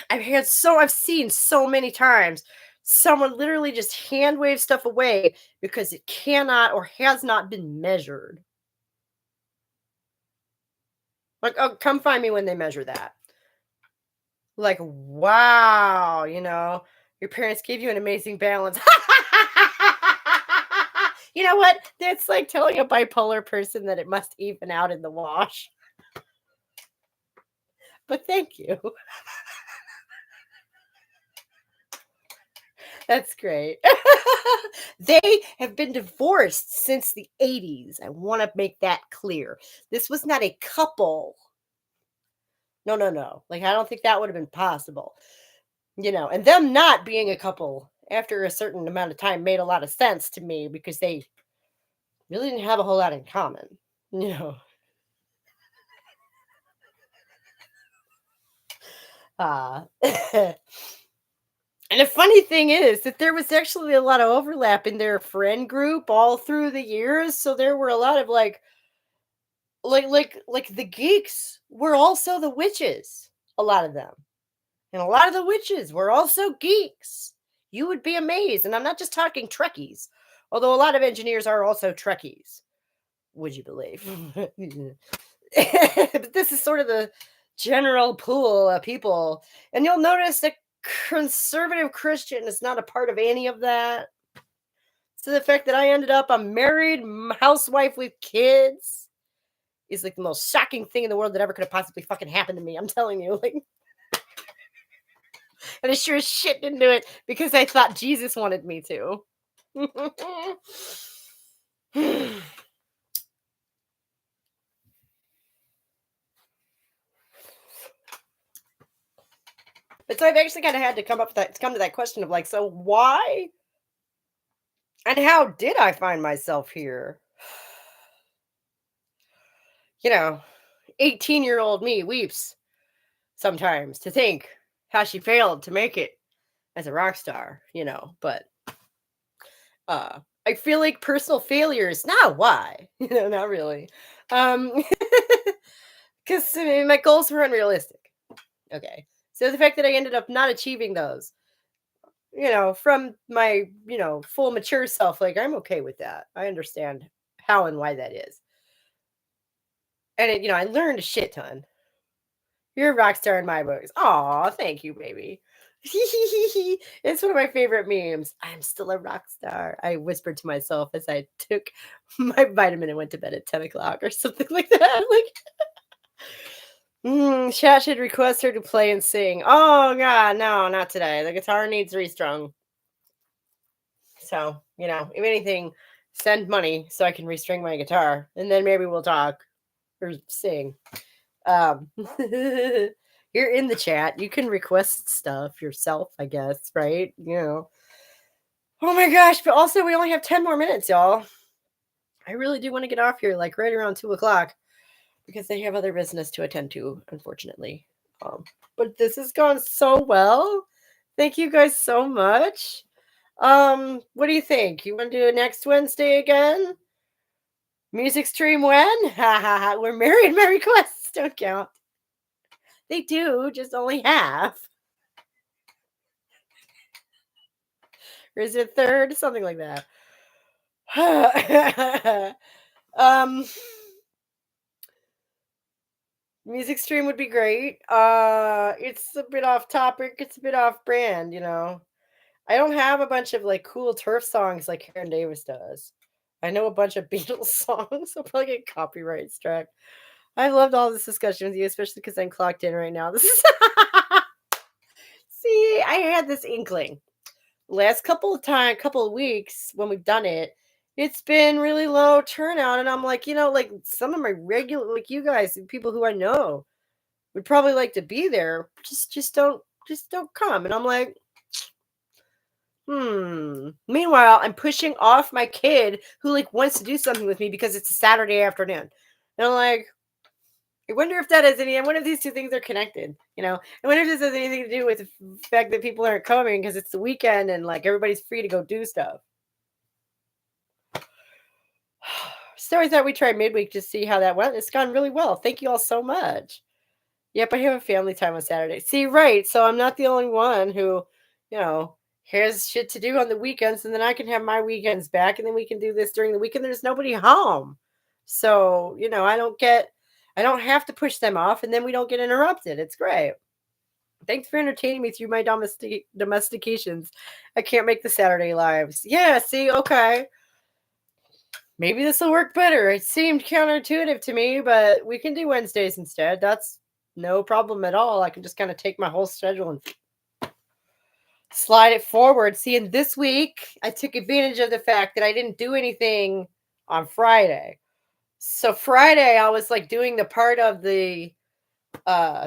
I've seen so many times someone literally just hand wave stuff away because it cannot or has not been measured. Like, oh, come find me when they measure that. Like, wow, your parents gave you an amazing balance. You know what? That's like telling a bipolar person that it must even out in the wash. But thank you. That's great. They have been divorced since the 80s. I want to make that clear. This was not a couple. No, no, no. Like, I don't think that would have been possible. And them not being a couple after a certain amount of time made a lot of sense to me because they really didn't have a whole lot in common. You know. Uh And the funny thing is that there was actually a lot of overlap in their friend group all through the years. So there were a lot of like the geeks were also the witches, a lot of them. And a lot of the witches were also geeks. You would be amazed. And I'm not just talking Trekkies, although a lot of engineers are also Trekkies, would you believe? But this is sort of the general pool of people. And you'll notice that conservative Christian is not a part of any of that. So the fact that I ended up a married housewife with kids is like the most shocking thing in the world that ever could have possibly fucking happened to me. I'm telling you. Like, and I sure as shit didn't do it because I thought Jesus wanted me to. But so I've actually kind of had to come to that question of like, so why and how did I find myself here? You know, 18-year-old me weeps sometimes to think how she failed to make it as a rock star. But I feel like personal failure is not why, not really. Um, because I mean, my goals were unrealistic. Okay. So the fact that I ended up not achieving those, from my, full mature self, like I'm okay with that. I understand how and why that is. And I learned a shit ton. You're a rock star in my books. Aw, thank you, baby. It's one of my favorite memes. I'm still a rock star. I whispered to myself as I took my vitamin and went to bed at 10 o'clock or something like that. Like, chat should request her to play and sing. Oh, God, no, not today. The guitar needs restrung. So, if anything, send money so I can restring my guitar and then maybe we'll talk or sing. Um, you're in the chat. You can request stuff yourself, I guess, right? Oh my gosh, but also we only have 10 more minutes, y'all. I really do want to get off here like right around 2 o'clock because they have other business to attend to, unfortunately. But this has gone so well. Thank you guys so much. What do you think? You want to do it next Wednesday again? Music stream when? Ha ha ha. We're married. My requests don't count. They do, just only half. Or is it a third? Something like that. um Music stream would be great. It's a bit off topic, it's a bit off brand. I don't have a bunch of like cool turf songs like Karen Davis does. I know a bunch of Beatles songs. I'll probably get copyright struck. I've loved all this discussion with you, especially because I'm clocked in right now. This is See, I had this inkling. Last couple of weeks when we've done it, it's been really low turnout. And I'm like, like some of my regular, like you guys, people who I know would probably like to be there. Just don't come. And I'm like, Meanwhile, I'm pushing off my kid who like wants to do something with me because it's a Saturday afternoon. And I'm like, I wonder if that has any. I wonder if these two things are connected. I wonder if this has anything to do with the fact that people aren't coming because it's the weekend and like everybody's free to go do stuff. So I thought we tried midweek to see how that went. It's gone really well. Thank you all so much. Yep, I have a family time on Saturday. See, right. So I'm not the only one who, you know, has shit to do on the weekends, and then I can have my weekends back, and then we can do this during the weekend. There's nobody home. So, I don't have to push them off, and then we don't get interrupted. It's great. Thanks for entertaining me through my domestications. I can't make the Saturday lives. Yeah, see, okay. Maybe this will work better. It seemed counterintuitive to me, but we can do Wednesdays instead. That's no problem at all. I can just kind of take my whole schedule and slide it forward. See, and this week I took advantage of the fact that I didn't do anything on Friday. So Friday I was like doing the part of the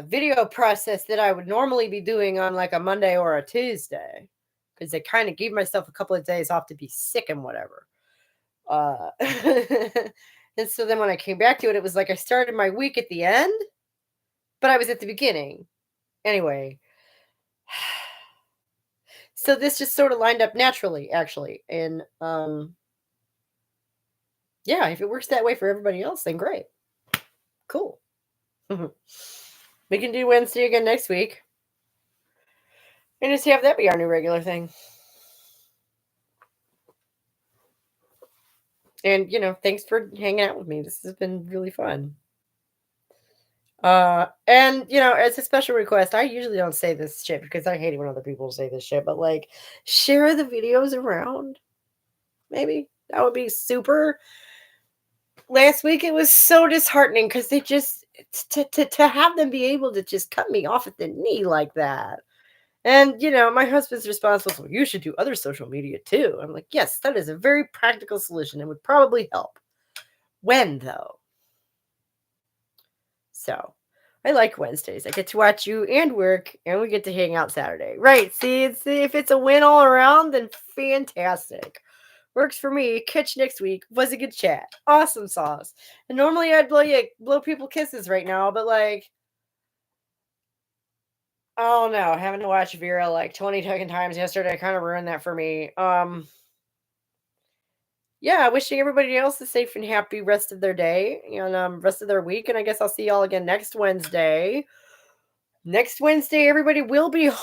video process that I would normally be doing on like a Monday or a Tuesday because I kind of gave myself a couple of days off to be sick and whatever. And so then when I came back to it, it was like I started my week at the end, but I was at the beginning. Anyway, so this just sort of lined up naturally, actually. And yeah, if it works that way for everybody else, then great. Cool. We can do Wednesday again next week. And just have that be our new regular thing. And thanks for hanging out with me. This has been really fun. And as a special request, I usually don't say this shit because I hate it when other people say this shit, but like share the videos around. Maybe that would be super. Last week it was so disheartening because they just to have them be able to just cut me off at the knee like that. And my husband's response was, "Well, you should do other social media too." I'm like, "Yes, that is a very practical solution and would probably help." When though? So I like Wednesdays. I get to watch you and work, and we get to hang out Saturday. Right. See, if it's a win all around, then fantastic. Works for me. Catch you next week. Was a good chat. Awesome sauce. And normally I'd blow people kisses right now, but like, oh no, having to watch Vera like 20 fucking times yesterday kind of ruined that for me. Yeah, wishing everybody else a safe and happy rest of their day and rest of their week. And I guess I'll see y'all again next Wednesday. Next Wednesday, everybody will be home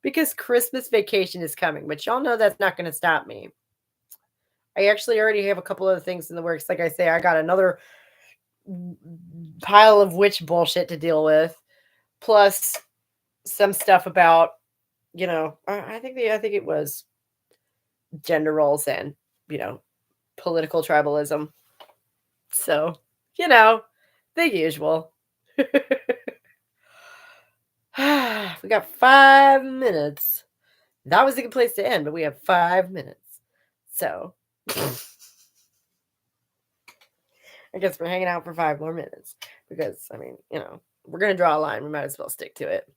because Christmas vacation is coming, but y'all know that's not going to stop me. I actually already have a couple other things in the works. Like I say, I got another pile of witch bullshit to deal with, plus some stuff about, I think it was gender roles and, political tribalism. So, the usual. We got 5 minutes. That was a good place to end, but we have 5 minutes. So, I guess we're hanging out for 5 more minutes because, I mean, we're going to draw a line. We might as well stick to it.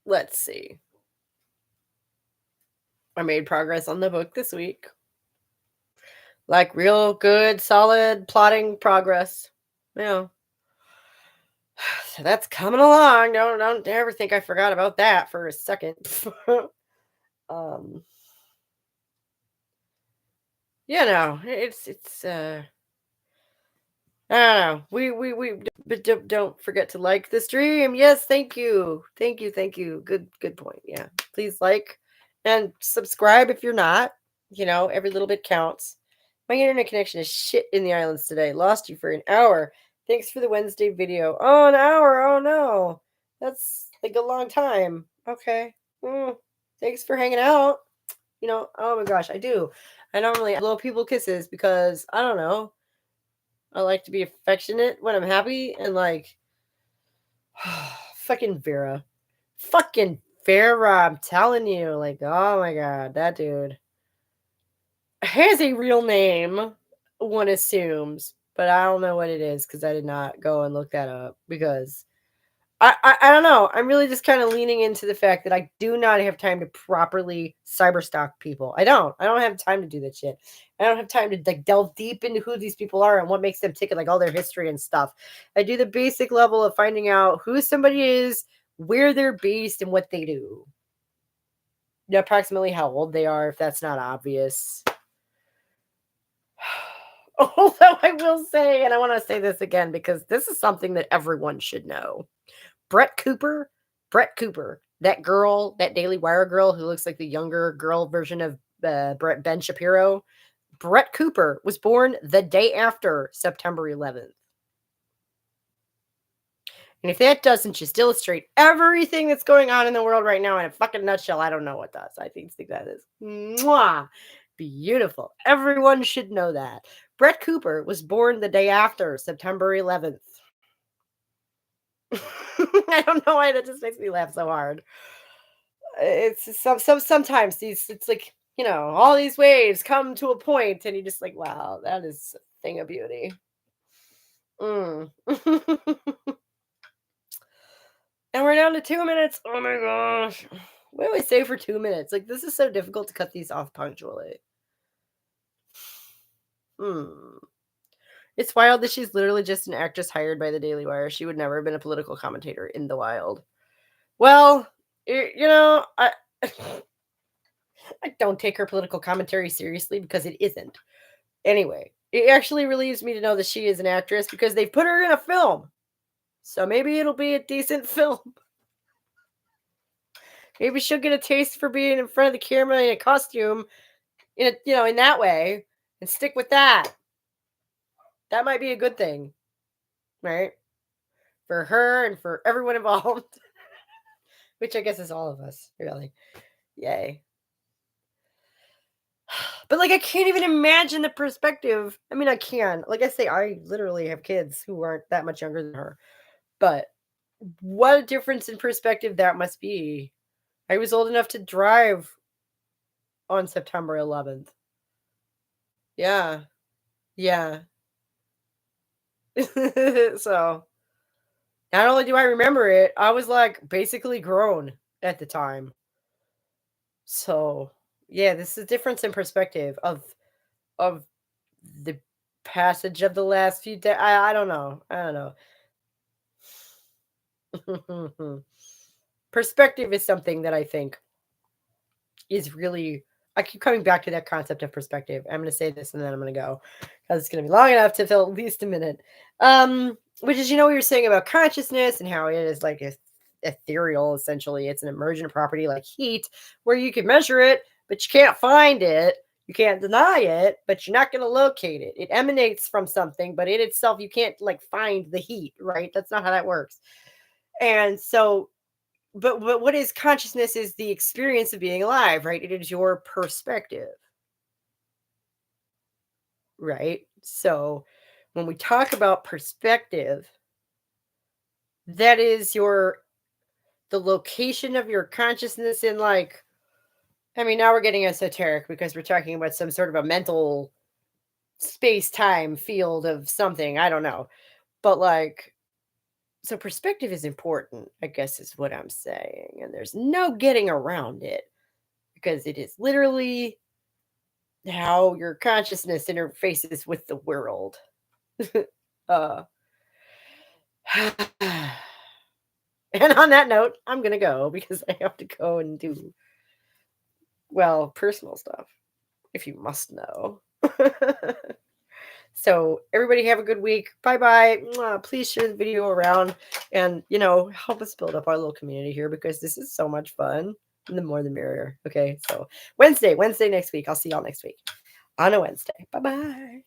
Let's see. I made progress on the book this week. Like real good, solid plotting progress. Yeah. So that's coming along. Don't ever think I forgot about that for a second. It's I don't know. But don't forget to like the stream. Yes, thank you. Thank you. Good point. Yeah. Please like and subscribe if you're not. Every little bit counts. My internet connection is shit in the islands today. Lost you for an hour. Thanks for the Wednesday video. Oh, an hour. Oh no. That's like a long time. Okay. Thanks for hanging out. Oh my gosh, I do. I normally blow people kisses because I don't know. I like to be affectionate when I'm happy and like fucking Vera. Fucking Vera, I'm telling you. Like, oh my god, that dude has a real name, one assumes, but I don't know what it is because I did not go and look that up because I don't know. I'm really just kind of leaning into the fact that I do not have time to properly cyber stalk people. I don't have time to do that shit. I don't have time to like delve deep into who these people are and what makes them tick and like all their history and stuff. I do the basic level of finding out who somebody is, where they're based, and what they do. Approximately how old they are, if that's not obvious. Although I will say, and I want to say this again because this is something that everyone should know. Brett Cooper, that girl, that Daily Wire girl who looks like the younger girl version of Ben Shapiro. Brett Cooper was born the day after September 11th. And if that doesn't just illustrate everything that's going on in the world right now in a fucking nutshell, I don't know what does. I think that is mwah, beautiful. Everyone should know that. Brett Cooper was born the day after September 11th. I don't know why that just makes me laugh so hard. It's sometimes it's like, all these waves come to a point and you're just like, wow, that is a thing of beauty. Mm. And we're down to 2 minutes. Oh my gosh. What do I say for 2 minutes? Like, this is so difficult to cut these off punctually. It's wild that she's literally just an actress hired by the Daily Wire. She would never have been a political commentator in the wild. Well, I I don't take her political commentary seriously because it isn't. Anyway, it actually relieves me to know that she is an actress because they put her in a film. So maybe it'll be a decent film. Maybe she'll get a taste for being in front of the camera in a costume in that way and stick with that. That might be a good thing, right? For her and for everyone involved, which I guess is all of us, really. Yay. But like I can't even imagine the perspective. I mean, I can. Like I say, I literally have kids who aren't that much younger than her. But what a difference in perspective that must be. I was old enough to drive on September 11th. Yeah. Yeah. So, not only do I remember it, I was like basically grown at the time. So, yeah, this is a difference in perspective of the passage of the last few days. I don't know. I don't know. Perspective is something that I think is really I keep coming back to that concept of perspective. I'm going to say this and then I'm going to go because it's going to be long enough to fill at least a minute. Which is, what you're saying about consciousness and how it is like ethereal, essentially. It's an emergent property like heat where you can measure it, but you can't find it. You can't deny it, but you're not going to locate it. It emanates from something, but in itself, you can't like find the heat, right? That's not how that works. And so but what is consciousness is the experience of being alive, right? It is your perspective, right? So when we talk about perspective, that is the location of your consciousness in like, I mean, now we're getting esoteric because we're talking about some sort of a mental space-time field of something. I don't know. But like, so perspective is important, I guess is what I'm saying. And there's no getting around it because it is literally how your consciousness interfaces with the world. uh, and on that note, I'm going to go because I have to go and do, well, personal stuff, if you must know. So, everybody have a good week. Bye bye. Please share the video around and, help us build up our little community here because this is so much fun. And the more the merrier. Okay, so Wednesday next week. I'll see y'all next week on a Wednesday. Bye bye.